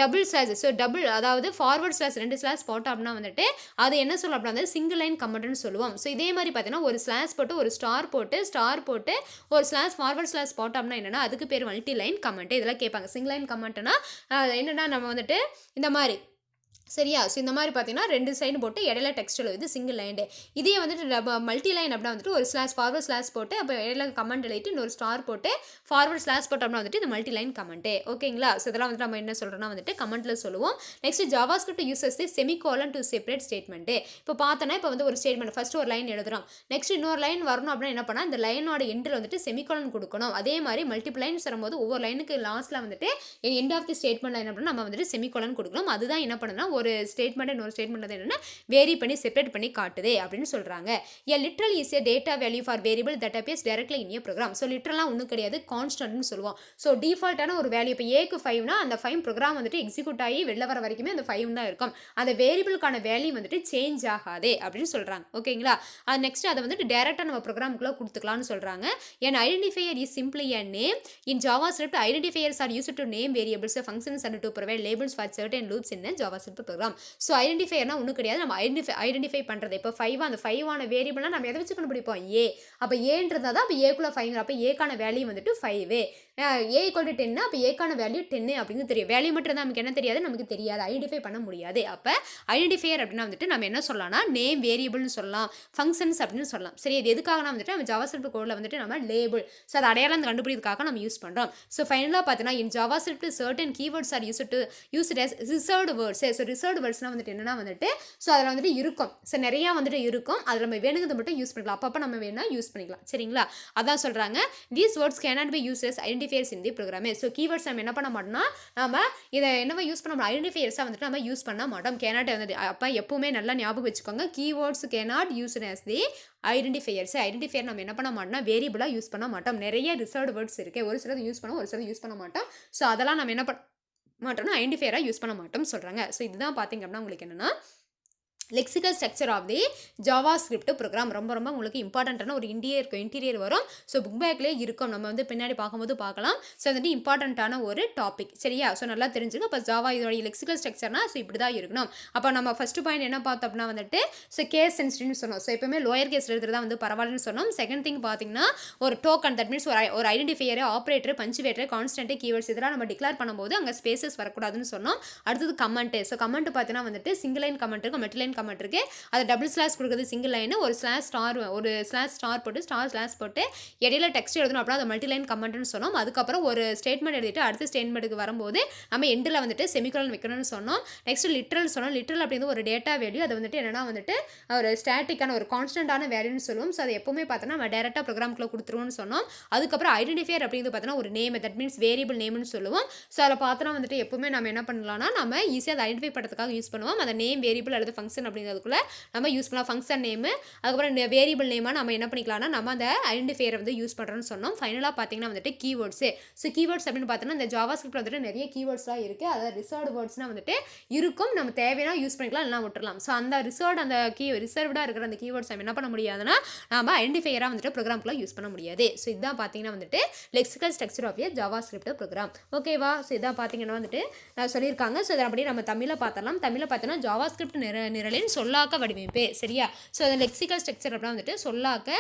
double slash. So double அதாவது ஃபார்வர்ட் ஸ்லாஷ் 2 ஸ்லாஷ் போட்டோம் அப்படின்னா வந்துட்டு அது என்ன சொல்லும் அப்படின்னா வந்து சிங்கிள் லைன் கமெண்ட்னு சொல்லுவோம். ஸோ இதே மாதிரி பார்த்தீங்கன்னா ஒரு ஸ்லாஷ் போட்டு ஒரு ஸ்டார் போட்டு ஒரு ஸ்லாஷ் ஃபார்வர்ட் ஸ்லாஷ் போட்டோம் அப்படின்னா என்னென்னா அதுக்கு பேர் மல்டி லைன் கமெண்ட். இதெல்லாம் கேட்பாங்க. சிங்கிள் லைன் கமெண்ட்னா என்னென்னா நம்ம வந்துட்டு இந்த மாதிரி சரியா. ஸோ இந்த மாதிரி பார்த்தீங்கன்னா 2 சைடு போட்டு இடையில டெக்ஸ்ட் எழுது சிங்கிள் லைன். இதே வந்துட்டு மல்டி லைன் அப்படின்னா வந்துட்டு ஒரு ஸ்லாஷ் ஃபார்வர்ட் ஸ்லாஷ் போட்டு அப்போ இடையில கமெண்ட் எழுதிட்டு இன்னொரு ஸ்டார் போட்டு ஃபார்வர்ட் ஸ்லாஷ் போட்டோம் அப்படின்னா வந்துட்டு இந்த மல்டி லைன் கமெண்ட்டு. ஓகேங்களா. ஸோ இதெல்லாம் வந்துட்டு நம்ம என்ன சொல்கிறோம்னா வந்துட்டு கமெண்ட்டில் சொல்லுவோம். Next JavaScript uses semicolon to separate statement. இப்போ பார்த்தோன்னா இப்போ வந்து ஒரு ஸ்டேட்மெண்ட் ஃபஸ்ட்டு ஒரு லைன் எழுதுறோம், நெக்ஸ்ட் இன்னொரு லைன் வரணும் அப்படின்னா என்ன பண்ணால் இந்த லைனோட எண்டில் வந்துட்டு செமிகோலன் கொடுக்கணும். அதே மாதிரி மல்டிபிள் லைன்ஸ் வரும்போது ஒவ்வொரு லைனுக்கு லாஸ்ட்டில் வந்துட்டு end of the statement line அப்படின்னா நம்ம வந்துட்டு செமிகோலன் கொடுக்கணும். அதுதான் என்ன பண்ணுன்னா ஒரு ஸ்டேட்மெண்ட் ஒரு ஸ்டேட்மெண்ட் என்னன்னா வேரி பண்ணி செப்பரேட் பண்ணி காட்டுதே அப்படின்னு சொல்றாங்க. A literal is a data value for variable that appears directly in a program. So லிட்டரலாக ஒன்றும் கிடையாது, கான்ஸ்டன்ட்னு சொல்லுவோம். ஸோ டிஃபால்ட்டான ஒரு வேல்யூ இப்போ ஏக்கு 5னா அந்த 5 ப்ரோக்ராம் வந்துட்டு எக்ஸிக்யூட் ஆகி வெளில வர வரைக்குமே அந்த 5 தான் இருக்கும். அந்த வேரியபிளுக்கான வேல்யூ வந்துட்டு சேஞ்ச் ஆகாதே அப்படின்னு சொல்கிறாங்க. ஓகேங்களா. அது நெக்ஸ்ட் அதை வந்துட்டு டேரெக்டாக நம்ம ப்ரோக்ராமுக்குள்ளே கொடுத்துக்கலாம்னு சொல்கிறாங்க. An identifier is simply a name. In JavaScript, identifiers are used to name variables, functions and to provide labels for certain loops in a JavaScript program. So ஐடென்டிஃபையர்னா ஒன்றும் கிடையாது, நம்ம ஐடென்டிஃபை பண்ணுறது. இப்போ 5 அந்த 5 வேரியபிள்னா நம்ம எதை வச்சு கண்டுபிடிப்போம், ஏ. அப்போ ஏன்றதா தான் அப்போ ஏக்குள்ளே 5. அப்போ ஏக்கான வேல்யூ வந்துட்டு 5. ஏ ஈக்குவல் டு 10 அப்போ ஏக்கான வேல்யூ 10 அப்படின்னு தெரியும். வேல்யூ மட்டும் தான் நமக்கு என்ன தெரியாது, நமக்கு தெரியாது, ஐடென்டிஃபை பண்ண முடியாது. அப்போ ஐடென்டிஃபையர் அப்படின்னா வந்துட்டு நம்ம என்ன சொல்லலாம்னா நேம் வேரியபிள்னு சொல்லலாம், ஃபங்க்ஷன்ஸ் அப்படின்னு சொல்லலாம். சரி, இது எதுக்காகனா வந்துட்டு நம்ம ஜாவாஸ்கிரிப்ட் கோடில் வந்துட்டு நம்ம லேபிள், ஸோ அது அடையாளம் கண்டுபிடிக்கிறதுக்காக நம்ம யூஸ் பண்ணுறோம். ஸோ ஃபைனலாக பார்த்தீங்கன்னா in JavaScript certain keywords are used as reserved words. So reserved வேர்ட்ஸ்னால் வந்துட்டு என்னன்னா வந்துட்டு ஸோ அதில் வந்துட்டு இருக்கும், ஸோ நிறையா வந்துட்டு இருக்கும், அதில் நம்ம வேணுங்கிறத மட்டும் யூஸ் பண்ணிக்கலாம், அப்பப்போ நம்ம வேணா யூஸ் பண்ணிக்கலாம். சரிங்களா. அதான் சொல்கிறாங்க these words cannot be used as identifiers in the program. So keywords நம்ம என்ன பண்ண மாட்டோம்னா நம்ம இதை என்னவா யூஸ் பண்ண மாட்டோம், ஐடென்டிஃபையர்ஸாக வந்துட்டு நம்ம யூஸ் பண்ண மாட்டோம். கேனாட் வந்துட்டு அப்போ எப்பவுமே நல்லா ஞாபகம் வச்சுக்கோங்க, keywords cannot use as the identifiers. Identifier நம்ம என்ன பண்ண மாட்டோம்னா வேரியபிளாக யூஸ் பண்ண மாட்டோம். நிறைய ரிசர்வ்டு வேர்ட்ஸ் இருக்குது, ஒரு சிலது யூஸ் பண்ணுவோம், ஒரு சிலது யூஸ் பண்ண மாட்டோம். ஸோ அதெல்லாம் நம்ம என்ன பண்ண மாட்டோம்னா ஐடென்டிஃபையராக யூஸ் பண்ண மாட்டோம்னு சொல்கிறாங்க. ஸோ இதுதான் பார்த்தீங்க அப்படின்னா உங்களுக்கு என்னென்னா lexical structure of the JavaScript program. ரொம்ப ரொம்ப உங்களுக்கு இம்பார்ட்டண்ட்டான ஒரு இன்டீரியர் வரும். ஸோ புக் பேக்லேயே இருக்கும், நம்ம வந்து பின்னாடி பார்க்கும்போது பார்க்கலாம். ஸோ வந்துட்டு இம்பார்ட்டண்ட்டான ஒரு டாபிக். சரியா. ஸோ நல்லா தெரிஞ்சுங்க. இப்போ ஜாவா இதோடைய லெக்சிக்கல் ஸ்ட்ரக்சர்னா ஸோ இப்படி தான் இருக்கணும். அப்போ நம்ம ஃபஸ்ட்டு பாயிண்ட் என்ன பார்த்தோம் அப்படின்னா வந்துட்டு ஸோ கேஸ் சென்சிட்டிவ்னு சொன்னோம். ஸோ எப்பவுமே லோயர் கேஸ் எழுதுறதா வந்து பரவாயில்லன்னு சொன்னோம். செகண்ட் திங் பார்த்தீங்கன்னா ஒரு டோக்கன், தட் மீன்ஸ் ஒரு ஐடென்டிஃபையர், ஆப்ரேட்டர், பஞ்சுவேட்டர், கான்ஸ்டன்ட், கீவேர்ட்ஸ் இதெல்லாம் நம்ம டிக்ளேர் பண்ணும்போது அங்கே ஸ்பேசஸ் வரக்கூடாதுன்னு சொன்னோம். அடுத்தது கமெண்ட். ஸோ கமெண்ட் பார்த்தீங்கன்னா வந்துட்டு சிங்கிள் லைன் கமெண்ட் இருக்கும், மல்டி லைன் கமெண்ட் இருக்குது, அதை டபுள் ஸ்லாஷ் கொடுக்குறது சிங்கிள் லைன், ஒரு ஸ்லாஷ் ஸ்டார் போட்டு ஸ்லாஷ் போட்டு இடையில டெக்ஸ்ட் எழுதணும் அப்படின்னா அதை மல்டிலைன் கமெண்ட்னு சொன்னோம். அதுக்கப்புறம் ஒரு ஸ்டேட்மெண்ட் எழுதிட்டு அடுத்த ஸ்டேட்மெண்ட்டுக்கு வரும்போது நம்ம எண்டில் வந்துட்டு செமிகோலன் வைக்கணும்னு சொன்னோம். நெக்ஸ்ட் லிட்ரல் சொன்னோம். லிட்ரல் அப்படிங்கிறது ஒரு டேட்டா வேல்யூ, அது வந்துட்டு என்னன்னா வந்துட்டு ஒரு ஸ்டாட்டிக்கான ஒரு கான்ஸ்டன்டான வேல்யூன்னு சொல்லுவோம். ஸோ அது எப்பவுமே பார்த்தோன்னா நம்ம டேரெக்டாக ப்ரோக்ராம்குள்ளே கொடுத்துருவோம்னு சொன்னோம். அதுக்கப்புறம் ஐடென்டிஃபையர் அப்படிங்கிறது பார்த்தோன்னா ஒரு நேம், தட் மீன்ஸ் வேரியபிள் நேம்னு சொல்லுவோம். ஸோ அதில் பார்த்தோன்னா வந்துட்டு எப்பவுமே நம்ம என்ன பண்ணலாம்னா நம்ம ஈஸியாக அதை ஐடென்டிஃபை பண்ணுறதுக்காக யூஸ் பண்ணுவோம். அந்த நேம் வேரியபிள் அல்லது ஃபங்க்ஷன் அப்படிங்கிறதுக்குள்ள நம்ம யூஸ் பண்ணலாம். ஃபங்க்ஷன் நேமு அதுக்கப்புறம் வேரியபிள் நேமாக நம்ம என்ன பண்ணிக்கலாம்னா நம்ம அந்த ஐடென்டிஃபையரை வந்து யூஸ் பண்ணுறோம்னு சொன்னோம். ஃபைனலாக பார்த்தீங்கன்னா வந்துட்டு கீவேர்ட்ஸு. ஸோ கீவேர்ட்ஸ் அப்படின்னு பார்த்தோன்னா இந்த ஜாவாஸ்கிரிப்ட் வந்துட்டு நிறைய கீவேர்ட்ஸ்லாம் இருக்குது. அதாவது ரிசர்வ்டு வேர்ட்ஸ்னால் வந்துட்டு இருக்கும், நம்ம தேவையான யூஸ் பண்ணிக்கலாம், இல்லைனா விட்டுறலாம். ஸோ அந்த ரிசர்வ்டாக இருக்கிற அந்த கீவேர்ட்ஸ் நம்ம என்ன பண்ண முடியாதுன்னா நம்ம ஐடென்டிஃபையராக வந்துட்டு ப்ரோக்ராம்குள்ளே யூஸ் பண்ண முடியாது. ஸோ இதான் பார்த்தீங்கன்னா வந்துட்டு lexical structure of a JavaScript program. ஓகேவா? ஸோ இதான் பார்த்தீங்கன்னா வந்துட்டு சொல்லியிருக்காங்க. ஸோ இதை அப்படியே நம்ம தமிழில் பார்த்தலாம். தமிழில் பார்த்தோன்னா ஜாவாஸ்கிரிப்ட் நிரலின் சொல்லாக்க வடிவமைப்பு. சரியா? ஸோ அந்த லெக்சிக்கல் ஸ்ட்ரக்சர் அப்படின்னா வந்துட்டு சொல்லாக்க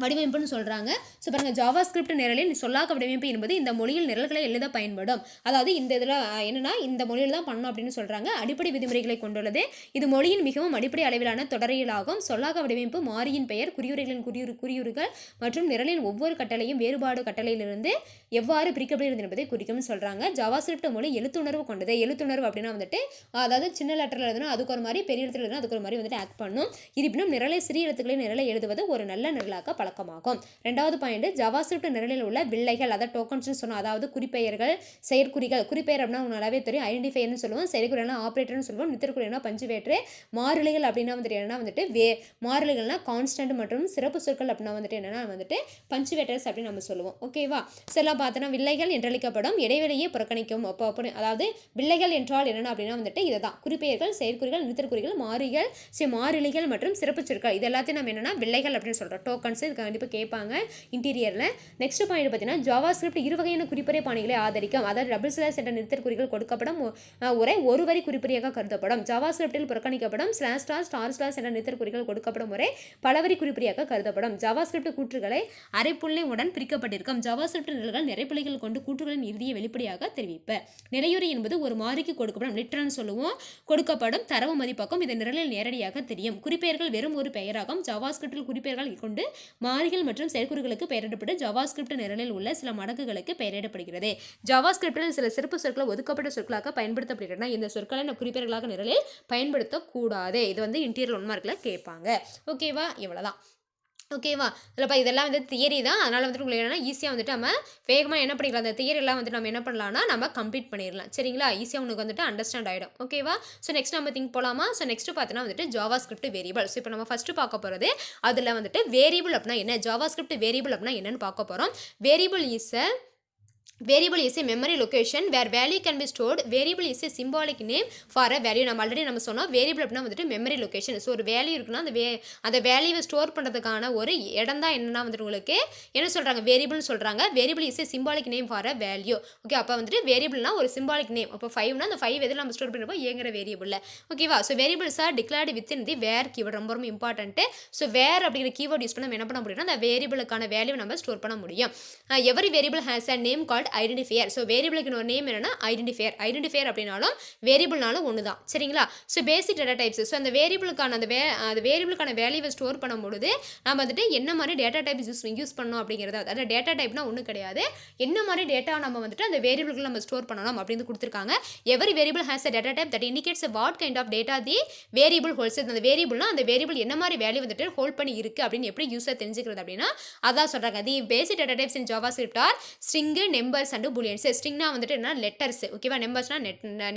வடிவமைப்புன்னு சொல்கிறாங்க. ஸோ பாருங்கள், ஜாவாஸ்கிரிப்ட் நிரலில் சொல்லாக்க வடிவமைப்பு என்பது இந்த மொழியில் நிரல்களை எழுத பயன்படும். அதாவது இந்த இதில் என்னென்னா இந்த மொழியில் தான் பண்ணணும் அப்படின்னு சொல்கிறாங்க. அடிப்படை விதிமுறைகளை கொண்டுள்ளது. இது மொழியின் மிகவும் அடிப்படை அளவிலான தொடரியலாகும். சொல்லாக்க வடிவமைப்பு மாறியின் பெயர், குறியுரைகளின் குறியுறுகள் மற்றும் நிரலின் ஒவ்வொரு கட்டளையும் வேறுபாடு கட்டளையிலிருந்து எவ்வாறு பிரிக்கப்படுகிறது என்பதை குறிக்கும்னு சொல்கிறாங்க. ஜாவாஸ்கிரிப்ட் மொழி எழுத்துணர்வு கொண்டது. எழுத்துணர்வு அப்படின்னா வந்துட்டு அதாவது சின்ன லெட்டரில் எழுதுனா அதுக்கு ஒரு மாதிரி, பெரிய எழுத்துல எழுதுனா அதுக்கு ஒரு மாதிரி வந்துட்டு ஆக்ட் பண்ணும். இருப்பினும் நிரலை சிறிய எழுத்துக்களில் நிரலை எழுதுவது ஒரு நல்ல நிரலாக்க பழக்கமாகும். ரெண்டாவது பாயிண்ட், ஜாவாஸ்கிரிப்ட் நிரலில் உள்ள வில்லைகள், அதாவது டோக்கன்ஸ்னு சொன்னோம். அதாவது குறிப்பெயர்கள், செயற்குறிகள். குறிப்பெயர் அப்படின்னா உங்களுக்கு நல்லாவே தெரியும், ஐடென்டிஃபையர்னு சொல்லுவோம். செயற்குறினா ஆப்ரேட்டர்னு சொல்லுவோம். நித்திற்குறினா பஞ்சுவேற்று. மாறிலிகள் அப்படின்னா வந்துட்டு என்னன்னா வந்துட்டு மாறிலிகள்னா கான்ஸ்டன்ட் மற்றும் சிறப்பு சொற்கள் அப்படின்னா வந்துட்டு என்னன்னா வந்துட்டு பஞ்சுவேட்டர்ஸ் அப்படின்னு நம்ம சொல்லுவோம். ஓகேவா? சில பார்த்தோன்னா வில்லைகள் என்றழைக்கப்படும் இடைவெளியை புறக்கணிக்கும். அதாவது வில்லைகள் என்றால் என்னென்ன அப்படின்னா வந்துட்டு இதை தான் குறிப்பெயர்கள், செயற்குறிகள், நித்திற்குறிகள், மாறிலிகள் மற்றும் சிறப்பு சொற்கள். இது எல்லாத்தையும் நம்ம என்னன்னா வில்லைகள் அப்படின்னு சொல்கிறோம். டோக்கன்ஸ் இது கண்டிப்பாக கேட்பாங்க இன்டீரியரில். நெக்ஸ்ட் பாயிண்ட் பார்த்தீங்கன்னா ஜாவாஸ்கிரிப்ட் இருவகையான குறிப்பறை பாணிகளை ஆதரிக்கும். அதாவது டபுள் ஸ்லாஷ் என்ற நிறுத்தற்குறிகள் கொடுக்கப்படும் உரை ஒரு வரி குறிப்பறியாக கருதப்படும். ஜாவாஸ்கிரிப்டில் புறக்கணிக்கப்படும் ஸ்லாஷ் ஸ்டார் ஸ்லாஷ் என்ற நிறுத்தற்குறிகள் கொடுக்கப்படும் உரை பலவரி குறிப்பறியாக கருதப்படும். ஜாவாஸ்கிரிப்ட் கூற்றுகளை அரைப்புள்ளி உடன் பிரிக்கப்பட்டிருக்கும். ஜாவாஸ்கிரிப்ட் நிரல்கள் நிறைப்புள்ளிகள் கொண்டு கூற்றுகளின் இறுதியை வெளிப்படையாக தெரிவிப்ப. நிலையுறை என்பது ஒரு மாறிக்கு கொடுக்கப்படும், லிட்டர்னு சொல்லுவோம், கொடுக்கப்படும் தரவு மதிப்பாக்கும். இது நிரலில் நேரடியாக தெரியும். குறிப்பெயர்கள் வெறும் ஒரு பெயராகும். ஜாவாஸ்கிரிப்டில் குறிப்பெயர்கள் கொண்டு மாறிகள் மற்றும் செயற்குறிகளுக்கு பெயரிடப்பட்டு ஜாவாஸ்கிரிப்ட் நிரலில் உள்ள சில மடங்குகளுக்கு பெயரிடப்படுகிறது. ஜாவாஸ்கிரிப்டில் சில சிறப்பு சொற்களை ஒதுக்கப்பட்ட சொற்களாக பயன்படுத்தப்படுகின்றன. இந்த சொற்களை குறிப்பெயர்களாக நிரலில் பயன்படுத்தக்கூடாது. இது வந்து இன்டீரியர் 1 மார்க்கில் கேட்பாங்க. ஓகேவா? இவ்வளோதான். ஓகேவா? இல்லைப்பா இதெல்லாம் வந்து தியரி தான். அதனால் வந்துட்டு உங்களுக்கு என்னென்னா ஈஸியாக வந்துட்டு நம்ம வேகமாக என்ன பண்ணிக்கலாம், அந்த தியரியெல்லாம் வந்துட்டு நம்ம என்ன பண்ணலாம்னா நம்ம கம்ப்ளீட் பண்ணிடலாம். சரிங்களா? ஈஸியாக உனக்கு வந்துட்டு அண்டர்ஸ்டாண்ட் ஆகிடும். ஓகேவா? ஸோ நெக்ஸ்ட் நம்ம திங்க் போகலாமா? ஸோ நெக்ஸ்ட் பார்த்தீங்கன்னா வந்துட்டு ஜாவாஸ்கிரிப்ட் வேரியபிள். ஸோ இப்போ நம்ம ஃபஸ்ட்டு பார்க்க போகிறது அதில் வந்துட்டு வேரியபிள் அப்படின்னா என்ன, ஜாவாஸ்கிரிப்ட் வேரியபிள் அப்படின்னா என்னன்னு பார்க்க போகிறோம். Variable is a memory location where value can be stored. Variable is a symbolic name for a value. நம்ம ஆல்ரெடி நம்ம சொன்னோம் வேரியபிள் அப்படின்னா வந்துட்டு மெமரி லொகேஷன். ஸோ ஒரு வேல்யூ இருக்குன்னா அந்த வேல்யூவை ஸ்டோர் பண்ணுறதுக்கான ஒரு இடம் தான் என்னன்னா வந்துட்டு உங்களுக்கு என்ன சொல்கிறாங்க, வேரியபிள்னு சொல்கிறாங்க. Variable is a symbolic name for a value. Okay, அப்போ வந்துட்டு வேரியபிள்னா ஒரு சிம்பாலிக் நேம். அப்போ 5னா அந்த 5 எதில் நம்ம ஸ்டோர் பண்ணுறப்போ ஏங்கிற வேரியபிளில். ஓகேவா? So variables are declared with in the var keyword. ரொம்ப ரொம்ப இம்பார்ட்டன்ட்டு. ஸோ வேர் அப்படிங்கிற கீவேர்ட் யூஸ் பண்ணி நம்ம என்ன பண்ண முடியும்னா அந்த வேரியபிளுக்கான வேல்யூ நம்ம ஸ்டோர் பண்ண முடியும். Every variable has a name called identifier. So வேரியபிளுக்கு ஒரு நேம் என்னன்னா ஐடென்டிஃபையர் அப்படின்னாலும் வேரியபிள்னாலும் ஒன்று தான். சரிங்களா? So basic data types. So அந்த வேரியபிளுக்கான அந்த வேரியபிளுக்கான வேல்யூவை ஸ்டோர் பண்ணும்போது நம்ம வந்துட்டு என்ன மாதிரி டேட்டா டைப்ஸ் யூஸ் பண்ணணும் அப்படிங்கிறது. அதாவது டேட்டா டைப்னா ஒன்றும் கிடையாது, என்ன மாதிரி டேட்டா நம்ம வந்துட்டு அந்த வேரியபிளுக்கு நம்ம ஸ்டோர் பண்ணணும் அப்படின்னு கொடுத்துருக்காங்க. Every variable has a data type that indicates what kind of data the variable holds. அந்த வேரியபிள்னா அந்த வேரியபிள் என்ன மாதிரி வேல்யூ வந்துட்டு ஹோல்ட் பண்ணி இருக்குது அப்படின்னு எப்படி யூஸாக தெரிஞ்சுக்கிறது அப்படின்னா அதான் சொல்கிறாங்க. The basic data types in JavaScript are string, numbers and booleans. ஸ்ட்ரிங்னா வந்துட்டு என்ன, லெட்டர்ஸ். ஓகேவா? நம்பர்ஸ்னா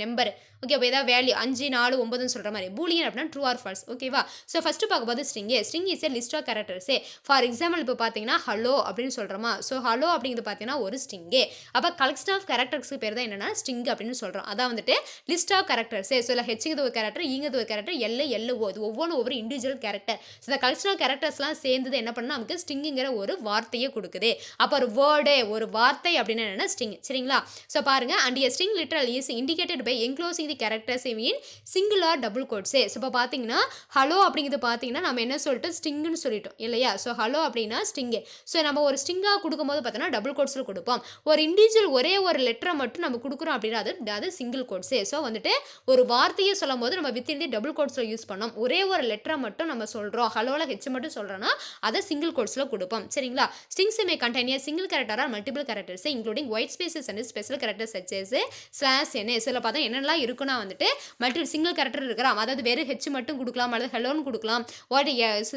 நம்பர். ஓகே, அப்போ ஏதாவது வேல்யூ 5, 4, 9ன்னு சொல்கிற மாதிரி. பூலியன் அப்படின்னா ட்ரூ ஆர் ஃபால்ஸ். ஓகேவா? ஸோ ஃபஸ்ட்டு பார்க்கும்போது string is a list of கேரக்டர்ஸே. ஃபார் எக்ஸாம்பிள் இப்போ பார்த்தீங்கன்னா ஹலோ அப்படின்னு சொல்கிறோமா. ஸோ ஹலோ அப்படிங்கிறது பார்த்தீங்கன்னா ஒரு ஸ்ட்ரிங்கே. அப்போ கலெக்ஷன் ஆஃப் கேரக்டர்ஸ்க்கு பேர் தான் என்னென்னா ஸ்ட்ரிங் அப்படின்னு சொல்கிறோம். அதான் வந்துட்டு லிஸ்ட் ஆஃப் கேரக்டர்ஸே. ஸோ இல்லை ஹெச்ங்கிறது ஒரு கேரக்டர், ஈங்கிறது ஒரு கேரக்டர், எல்ஓ இது ஒவ்வொன்றும் ஒவ்வொரு இண்டிவிஜுவல் கேரக்டர். ஸோ இந்த கலெக்ஷன் ஆஃப் கேரக்டர்ஸ்லாம் சேர்ந்தது என்ன பண்ணால் நமக்கு ஸ்ட்ரிங்குங்கிற ஒரு வார்த்தையை கொடுக்குது. அப்போ ஒரு வேர்டு, ஒரு வார்த்தை அப்படின்னு என்னென்னா ஸ்ட்ரிங். சரிங்களா? ஸோ பாருங்க, and a string literal is indicated by enclosing the the characters in single or double கோட்ஸே. ஸோ இப்போ பார்த்தீங்கன்னா ஹலோ அப்படிங்கிறது பார்த்தீங்கன்னா நம்ம என்ன சொல்லிட்டு ஸ்டிங்குன்னு சொல்லிட்டோம் இல்லையா. ஸோ ஹலோ அப்படின்னா ஸ்டிங்கு. ஸோ நம்ம ஒரு ஸ்டிங்காக கொடுக்கும்போது பார்த்தோன்னா டபுள் கோட்ஸில் கொடுப்போம். ஒரு இண்டிவிஜுவல் ஒரே ஒரு லெட்டரை மட்டும் நம்ம கொடுக்குறோம் அப்படின்னா அது சிங்கிள் கோட்ஸே. ஸோ வந்துட்டு ஒரு வார்த்தையை சொல்லும் போது நம்ம வித் இன் தி டபுள் கோட்ஸில் யூஸ் பண்ணோம். ஒரே ஒரு லெட்டரை மட்டும் நம்ம சொல்கிறோம், ஹலோவில் ஹெச் மட்டும் சொல்கிறோன்னா அதை சிங்கிள் கோட்ஸில் கொடுப்போம். சரிங்களா. Strings May contain a single character or multiple characters including white spaces and special characters such as slash n. இதில் பார்த்தா என்னெல்லாம் இருக்குன்னா வந்துட்டு மல்டி சிங்கிள் கேரக்டர் இருக்கிறான், அதாவது வெறும் ஹெச் மட்டும் கொடுக்கலாம், அல்லது ஹலோன்னு கொடுக்கலாம், வாட்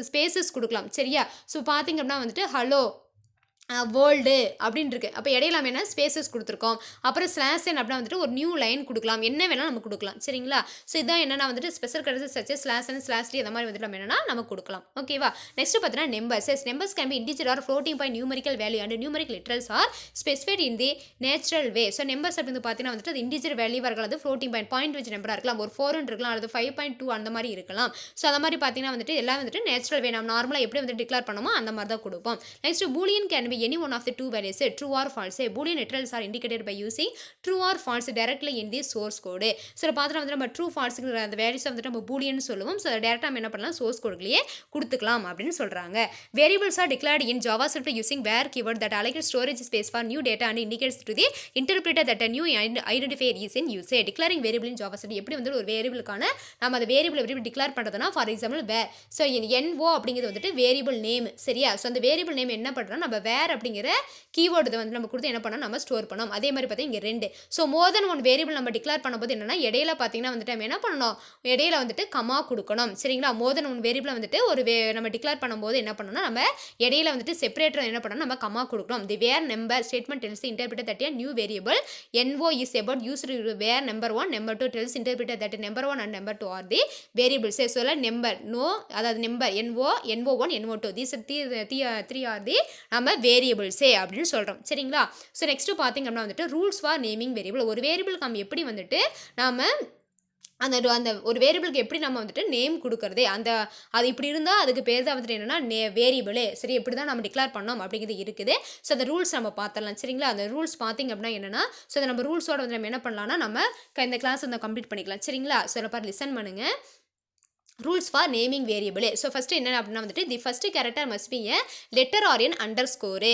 ஸ்பேசஸ் கொடுக்கலாம். சரியா. ஸோ பார்த்தீங்க அப்படின்னா வந்துட்டு ஹலோ வேர்ல்டு அப்படின்னு இருக்குது. அப்போ இடையில நம்ம என்ன ஸ்பேசஸ் கொடுத்துருக்கோம். அப்புறம் ஸ்லாஷ் என் அப்படின்னா வந்துட்டு ஒரு நியூ லைன் கொடுக்கலாம், என்ன வேணாலும் நம்ம கொடுக்கலாம். சரிங்களா. ஸோ இதான் என்னென்னா வந்துட்டு special characters such slash and slash t அந்த மாதிரி வந்துட்டு நம்ம என்னென்னா நம்ம கொடுக்கலாம். ஓகேவா. நெக்ஸ்ட் பார்த்தீங்கன்னா numbers can be integer or floating point numerical value and numerical literals are specified in the natural way. So numbers அப்படின்னு பார்த்தீங்கன்னா வந்துட்டு அது இன்டிஜர் வேல்யூவாக இருக்கலாம், அது ஃப்ளோட்டிங் பாயிண்ட் வச்சு நம்பராக இருக்கலாம், ஒரு 4 இருக்கலாம், அல்லது 5.2 அந்த மாதிரி இருக்கலாம். ஸோ அந்த மாதிரி பார்த்தீங்கன்னா வந்துட்டு எல்லாம் வந்துட்டு நேச்சுரல் வே நம்ம நார்மலாக எப்படி வந்து டிக்ளேர் பண்ணமோ அந்த மாதிரி தான் கொடுப்போம். Next Boolean can be any one of the two values, true or false. Boolean literals are indicated by using true or false directly in the source code. So பாத்தீங்கன்னா வந்து நம்ம true falseங்கிற அந்த வேல்யூஸ் வந்து நம்ம பூலியன் சொல்லுவோம். ஸோ டேரெக்டாக நம்ம என்ன பண்ணலாம், சோர்ஸ் கோட்லேயே கொடுத்துக்கலாம் அப்படின்னு சொல்கிறாங்க. Variables are declared in JavaScript using where keyword that allocates storage space for new data and indicates to the interpreter that a new identifier is in use. Declaring variable in JavaScript எப்படி வந்து ஒரு வேரியபிளுக்கான நம்ம அந்த வேரியபிள் எப்படி டிக்ளேர் பண்ணுறதுனா, for example var. So NO அப்படிங்கிறது வந்துட்டு வேரியபிள் நேம். சரியா. ஸோ அந்த வேரியபிள் நேம் என்ன பண்ணுறோம், நம்ம வேர் அப்படிங்கிற கீவேர்டு வந்து நம்ம கொடுத்து என்ன பண்ணோம், நம்ம ஸ்டோர் பண்ணோம். அதே மாதிரி பார்த்தீங்கன்னா இங்கே 2. ஸோ மோர் தென் ஒன் வேரியபிள் நம்ம டிக்ளேர் பண்ணும்போது என்னன்னா இடையில பார்த்தீங்கன்னா வந்துட்டு நம்ம என்ன பண்ணணும், இடையில வந்துட்டு கமா கொடுக்கணும். சரிங்களா. மோர் தென் ஒன் வேரியபிள் வந்துட்டு ஒரு நம்ம டிக்ளேர் பண்ணும்போது என்ன பண்ணணும்னா நம்ம இடையில வந்துட்டு செப்பரேட்டர் என்ன பண்ணணும், நம்ம கமா கொடுக்கணும். The var number statement tells interpreter that a new variable NO is about used where number 1 number 2 tells interpreter that number 1 and number 2 are the variables. So number no அதாவது number NO1 NO2 these three are the நம்ம வேரியபிள்ஸ் அப்படின்னு சொல்கிறோம். சரிங்களா. ஸோ நெக்ஸ்ட் பார்த்தீங்க அப்படின்னா வந்துட்டு ரூல்ஸ் ஃபார் நேமிங் வேரியபிள். ஒரு வேரியபிளுக்கு நம்ம எப்படி வந்துட்டு நாம் அந்த ஒரு வேரியபிளுக்கு எப்படி நம்ம வந்துட்டு நேம் கொடுக்குறது, அது இப்படி இருந்தால் அதுக்கு பேர் தான் வந்துட்டு என்னென்னா வேரியபிளே. சரி, எப்படி தான் நம்ம டிக்ளேர் பண்ணோம் அப்படிங்கிறது இருக்குது. ஸோ அந்த ரூல்ஸ் நம்ம பார்த்துடலாம். சரிங்களா. அந்த ரூல்ஸ் பார்த்திங்க அப்படின்னா என்னென்னா, ஸோ அந்த நம்ம ரூல்ஸோட வந்து நம்ம என்ன பண்ணலாம்னா நம்ம இந்த கிளாஸ் வந்து கம்ப்ளீட் பண்ணிக்கலாம். சரிங்களா. ஸோ பாரு லிசன் பண்ணுங்கள். rules for naming variable. So first என்ன அப்படினா வந்துட்டு the first character must be a letter or an underscore.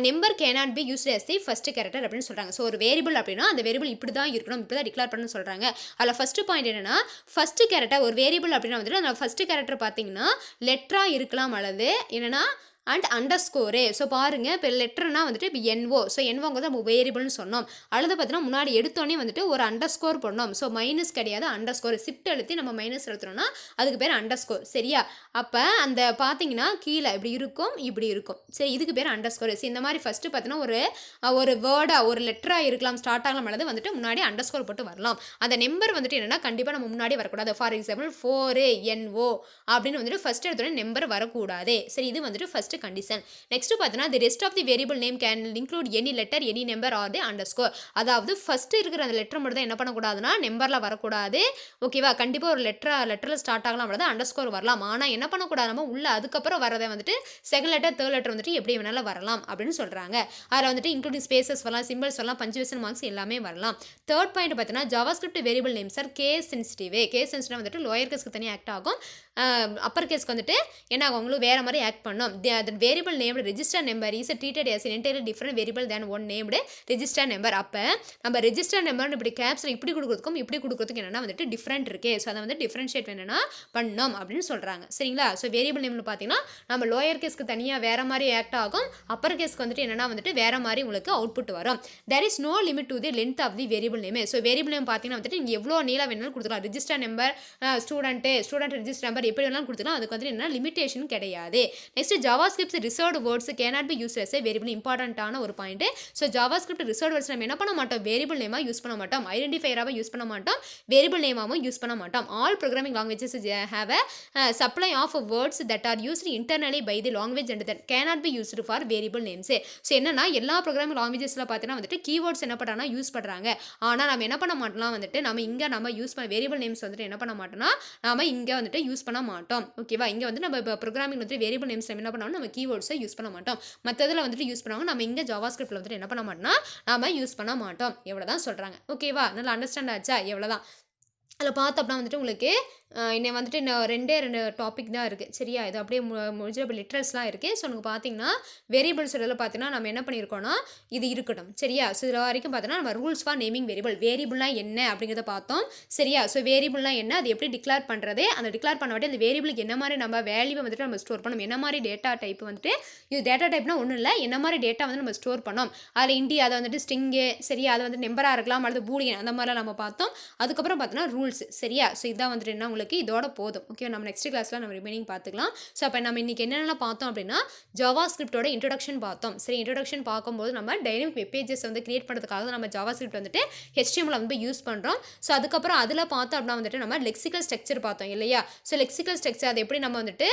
Number cannot be used as the first character அப்படின்னு சொல்றாங்க. ஸோ ஒரு வேரியபிள் அப்படின்னா அந்த வேரியபிள் இப்படி தான் இருக்கணும், இப்படி தான் டிக்ளேர் பண்ணணும்னு சொல்கிறாங்க. அதில் ஃபஸ்ட்டு பாயிண்ட் என்னென்னா, ஃபஸ்ட்டு கேரக்டர் ஒரு வேரியபிள் அப்படின்னா வந்துட்டு அந்த ஃபஸ்ட்டு கேரக்டர் பார்த்தீங்கன்னா லெட்டராக இருக்கலாம், அல்லது என்னென்னா அண்ட் அண்டர்ஸ்கோரு. ஸோ பாருங்கள், இப்போ லெட்டர்னா வந்துட்டு இப்போ NO. ஸோ NOங்கிறது நம்ம வேரியபிள்னு சொன்னோம். அல்லது பார்த்தீங்கன்னா முன்னாடி எடுத்தோடனே வந்துட்டு ஒரு அண்டர்ஸ்கோர் பண்ணோம். ஸோ மைனஸ் கிடையாது, அண்டர்ஸ்கோர். ஷிஃப்ட் எழுத்தி நம்ம மைனஸ் எழுத்துறோம்னா அதுக்கு பேர் அண்டர்ஸ்கோர். சரியா. அப்போ அந்த பார்த்தீங்கன்னா கீழே இப்படி இருக்கும், இப்படி இருக்கும். சரி, இதுக்கு பேர் அண்டர்ஸ்கோர். சரி, இந்த மாதிரி ஃபஸ்ட்டு பார்த்தீங்கன்னா ஒரு வேர்டாக ஒரு லெட்டராக இருக்கலாம், ஸ்டார்ட் ஆகலாம், அல்லது வந்துட்டு முன்னாடி அண்டர்ஸ்கோர் போட்டு வரலாம். அந்த நம்பர் வந்துட்டு என்னென்னா கண்டிப்பாக நம்ம முன்னாடி வரக்கூடாது. ஃபார் எக்ஸாம்பிள் 4NO அப்படின்னு வந்துட்டு ஃபஸ்ட் எடுத்தோடனே நம்பர் வரக்கூடாது. சரி, இது வந்துட்டு ஃபஸ்ட்டு condition. Next பார்த்தீங்கன்னா the rest of the variable name can include any letter, any number or the underscore. அதாவது ஃபர்ஸ்ட் இருக்கிற அந்த லெட்டர் மட்டும் தான் என்ன பண்ணக்கூடாதுன்னா நம்பர்ல வரக்கூடாது. ஓகேவா. கண்டிப்பாக ஒரு லெட்டரில் ஸ்டார்ட் ஆகலாம், அல்லது அண்டர்ஸ்கோர் வரலாம். ஆனால் என்ன பண்ணக்கூடாது, நம்ம உள்ள அதுக்கப்புறம் வரதை வந்துட்டு செகண்ட் லெட்டர் தேர்ட் லெட்டர் வந்துட்டு எப்படி வேணாலும் வரலாம் அப்படின்னு சொல்கிறாங்க. அதில் வந்துட்டு இன்க்ளூடிங் ஸ்பேசஸ் வரலாம், சிம்பிள்ஸ் வரலாம், பஞ்சுவேஷன் மார்க்ஸ் எல்லாமே வரலாம். தேர்ட் பாயிண்ட் பார்த்தீங்கன்னா JavaScript variable names are case sensitive. Case sensitive வந்துட்டு லோயர் கேஸ்க்கு தனியாக ஆக்ட் ஆகும், அப்பர் கேஸ்க்கு வந்துட்டு என்ன ஆகும், உங்களுக்கு வேறு மாதிரி ஆக்ட் பண்ணும். Variable named register number is treated as an entirely different variable than one named register number. அப்போ நம்ம ரெஜிஸ்டர் நம்பர்னு இப்படி கேப்ஸில் இப்படி கொடுக்குறதுக்கும் இப்படி கொடுக்குறதுக்கு என்னென்னா வந்துட்டு டிஃப்ரெண்ட் இருக்கே. ஸோ அதை வந்து டிஃப்ரென்ஷியேட் என்னென்னா பண்ணோம் அப்படின்னு சொல்கிறாங்க. சரிங்களா. ஸோ வேரியபிள் நேம்னு பார்த்தீங்கன்னா நம்ம லோயர் கேஸ்க்கு தனியாக வேறு மாதிரி ஆக்ட் ஆகும், அப்பர் கேஸ்க்கு வந்துட்டு என்னென்னா வந்துட்டு வேறு மாதிரி உங்களுக்கு அவுட்புட் வரும். there is no limit to the length of the variable name. So variable name பார்த்தீங்கன்னா வந்துட்டு நீங்கள் எவ்வளோ நீளம் வேணாலும் கொடுத்துக்கலாம். Register number, student register number எப்படி வேணாலும் கொடுத்துக்கலாம். அதுக்கு வந்துட்டு என்ன லிமிட்டேஷன் கிடையாது. Next JavaScript reserved words cannot be used as a variable. இம்பார்ட்டன்ட்டான ஒரு point. So JavaScript reserved words நம்ம என்ன பண்ண மாட்டோம், வேரியபிள் நேமாக யூஸ் பண்ண மாட்டோம், ஐடென்டிஃபையராக யூஸ் பண்ண மாட்டோம், வேரியபிள் நேமாகவும் யூஸ் பண்ண மாட்டோம். All programming languages have a supply of words that are used internally by the language and that cannot be used for variable names. So என்னன்னா எல்லா ப்ரோக்ராமிங் லாங்குவேஜஸில் பார்த்தீங்கன்னா வந்துட்டு கீவேர்ட்ஸ் என்ன பண்ணுறாங்கன்னா யூஸ் பண்ணுறாங்க. ஆனால் நம்ம என்ன பண்ண மாட்டோம்னா வந்துட்டு நம்ம இங்கே நம்ம யூஸ் பண்ண வேரியபிள் நேம்ஸ் வந்துட்டு என்ன பண்ண மாட்டோம்னா நம்ம இங்கே வந்துட்டு யூஸ் பண்ண மாட்டோம். ஓகேவா. இங்கே வந்து நம்ம இப்போ ப்ரோக்ராமிங் வந்துட்டு வேரியபிள் நேம்ஸ் என்ன பண்ணோம், நம்ம கீவேர்ட்ஸை யூஸ் பண்ண மாட்டோம். மற்றதில் வந்துட்டு யூஸ் பண்ணுவாங்க, நம்ம இங்கே ஜாவாஸ்கிரிப்டில் வந்துட்டு என்ன பண்ண மாட்டோம்னா நம்ம யூஸ் பண்ண மாட்டோம். எவ்வளோ தான் சொல்கிறாங்க. ஓகேவா. நல்லா அண்டர்ஸ்டாண்ட் ஆச்சா. எவ்வளோ தான். அதில் பார்த்தோம் அப்படின்னா வந்துட்டு உங்களுக்கு இன்னும் வந்துட்டு இன்னும் 2 டாபிக் தான் இருக்குது சரியா. இது அப்படியே முடிஞ்ச இப்போ லிட்ரல்ஸ்லாம் இருக்குது. ஸோ நமக்கு பார்த்தீங்கன்னா வேரியபிள்ஸ் இதில் பார்த்தீங்கன்னா நம்ம என்ன பண்ணியிருக்கோம்னா இது இருக்கட்டும் சரியா. ஸோ இதில் வரைக்கும் பார்த்தோன்னா நம்ம ரூல்ஸ் ஃபார் நேமிங் வேரியபிள் வேரியபிள்னா என்ன அப்படிங்கிறத பார்த்தோம் சரியா. ஸோ வேரியபிள்னா என்ன, அது எப்படி டிக்ளேர் பண்ணுறது, அந்த டிக்ளேர் பண்ண வாட்டி அந்த வேரியபிளுக்கு என்ன மாதிரி நம்ம வேல்யூவை வந்துட்டு நம்ம ஸ்டோர் பண்ணணும், என்ன மாதிரி டேட்டா டைப் வந்துட்டு இது டேட்டா டைப்னா ஒன்றும் இல்லை, என்ன மாதிரி டேட்டா வந்து நம்ம ஸ்டோர் பண்ணோம், அதில் இண்டி அதை வந்துட்டு ஸ்ட்ரிங்கு சரியா, அது வந்து நம்பராக இருக்கலாம் அல்லது பூலியன் அந்த மாதிரிலாம் நம்ம பார்த்தோம். அதுக்கப்புறம் பார்த்தோன்னா ரூல்ஸ் சரியா. ஸோ இதான் வந்துட்டு என்ன உங்களுக்கு இதோட போதும் ஓகே. நம்ம நெக்ஸ்ட் கிளாஸில் நம்ம ரிமைனிங் பார்த்துக்கலாம். ஸோ அப்போ நம்ம இன்றைக்கி என்னென்னலாம் பார்த்தோம் அப்படின்னா ஜாவா ஸ்கிரிப்டோட இன்ட்ரடக்ஷன் பார்த்தோம் சரி. இன்ட்ரடக்ஷன் பார்க்கும்போது நம்ம டைனமிக் வெப் பேஜஸ் வந்து கிரியேட் பண்ணுறதுக்காக நம்ம ஜாவா ஸ்கிரிப்ட் வந்துட்டு HTML வந்து யூஸ் பண்ணுறோம். ஸோ அதுக்கப்புறம் அதில் பார்த்தோம் அப்படின்னா வந்துட்டு நம்ம லெக்சிக்கல் ஸ்ட்ரக்சர் பார்த்தோம் இல்லையா. ஸோ லெக்சிக்கல் ஸ்ட்ரக்சர் அது எப்படி நம்ம வந்துட்டு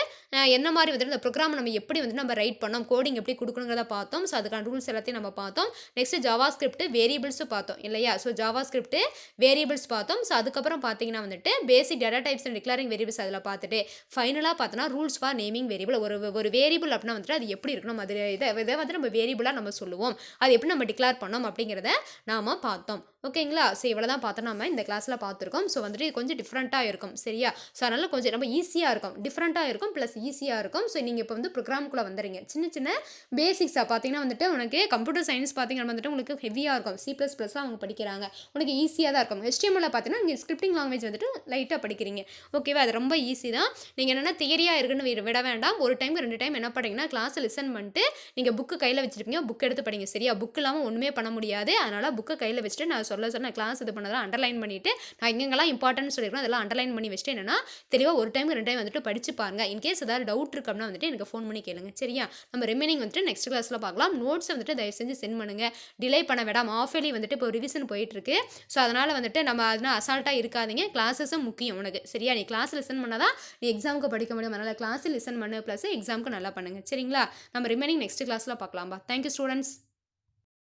என்ன மாதிரி வந்துட்டு இந்த ப்ரோக்ராம் நம்ம எப்படி வந்து நம்ம ரைட் பண்ணோம், கோடிங் எப்படி கொடுக்கணுங்கிறத பார்த்தோம். ஸோ அதுக்கான ரூல்ஸ் எல்லாத்தையும் நம்ம பார்த்தோம். நெக்ஸ்ட் ஜாவா ஸ்கிரிப்ட் வேரியபிள்ஸும் பார்த்தோம் இல்லையா. ஸோ ஜாவா ஸ்கிரிப்ட் வேரியபிள்ஸ் பார்த்தோம். ஸோ அதுக்கப்புறம் பார்த்தீங்கன்னா வந்துட்டு பேசிக் data types and declaring variables அதில் பார்த்துட்டு ஃபைனலாக பார்த்தோன்னா ரூல்ஸ் ஃபார் நேமிங் வேரியபிள். ஒரு வேரியபிள் அப்படின்னா வந்துட்டு அது எப்படி இருக்கணும், அது இதை வந்து நம்ம வேரியபிளாக நம்ம சொல்லுவோம், அது எப்படி நம்ம டிக்ளேர் பண்ணோம் அப்படிங்கிறத நாம் பார்த்தோம் ஓகேங்களா. ஸோ இவ்வளோ தான் பார்த்தோம் நம்ம இந்த கிளாஸில் பார்த்துருக்கோம். ஸோ வந்துட்டு கொஞ்சம் டிஃப்ரெண்ட்டாக இருக்கும் சரியா. ஸோ அதனால் கொஞ்சம் ரொம்ப ஈஸியாக இருக்கும், டிஃப்ரெண்ட்டாக இருக்கும் ப்ளஸ் ஈஸியாக இருக்கும். ஸோ நீங்கள் இப்போ வந்து ப்ரோக்ராமுக்குள்ளே வந்துடுங்க. சின்ன சின்ன பேசிக்ஸாக பார்த்தீங்கன்னா வந்துட்டு உனக்கு கம்ப்யூட்டர் சயின்ஸ் பார்த்தீங்கன்னா வந்துட்டு உங்களுக்கு ஹெவியாக இருக்கும். C++லாம் அவங்க படிக்கிறாங்க, உனக்கு ஈஸியாக தான் இருக்கும். HTML பார்த்தீங்கன்னா நீங்கள் ஸ்கிரிப்டிங் லாங்குவேஜ் வந்துட்டு லைட்டாக படிக்கிறீங்க ஓகேவா. அது ரொம்ப ஈஸி தான். நீங்கள் என்னென்னா தியரியாக இருக்குன்னு விட வேண்டாம். ஒரு டைம் 2 டைம் என்ன பண்ணுறீங்கன்னா கிளாஸை லிசன் பண்ணிட்டு நீங்கள் புக்கு கையில் வச்சுருப்பீங்க, புக் எடுத்து படிங்க சரியா. புக் இல்லாமல் ஒன்றுமே பண்ண முடியாது. அதனால் புக்கை கையில் வச்சுட்டு நான் சொல்ல கிளாஸ் இது பண்ணதெல்லாம் அண்டர்லைன் பண்ணிவிட்டு நான் எங்கெங்கெல்லாம் இம்பார்ட்டன்ட் சொல்லியிருக்கோம் அதெல்லாம் அண்டர்லைன் பண்ணி வச்சுட்டு என்னன்னா தெளிவாக ஒரு டைம் 2 டைம் வந்துட்டு படிச்சு பாருங்க. இன்கேஸ் ஏதாவது டவுட் இருக்கு அப்படின்னா வந்துட்டு எனக்கு ஃபோன் பண்ணி கேளுங்க சரியா. நம்ம ரிமைனிங் வந்துட்டு நெக்ஸ்ட் கிளாஸில் பார்க்கலாம். நோட்ஸ் வந்துட்டு தயவு செஞ்சு சென்ட் பண்ணுங்கள், டிலே பண்ண வேண்டாம். ஆஃபேலி வந்துட்டு இப்போ ரிவிஷன் போயிட்டு இருக்கு. ஸோ அதனால் வந்துட்டு நம்ம அதனால் அசால்ட்டாக இருக்காதீங்க. கிளாஸஸும் முக்கியம் உனக்கு சரியா. நீ கிளாஸ் லிசன் பண்ணால் தான் நீ எக்ஸாமுக்கு படிக்க முடியும். அதனால் கிளாஸ் லிசன் பண்ணு ப்ளஸ் எக்ஸாமுக்கு நல்லா பண்ணுங்க சரிங்களா. நம்ம ரிமைனிங் நெக்ஸ்ட் கிளாஸில் பார்க்கலாம்பா. Thank you students.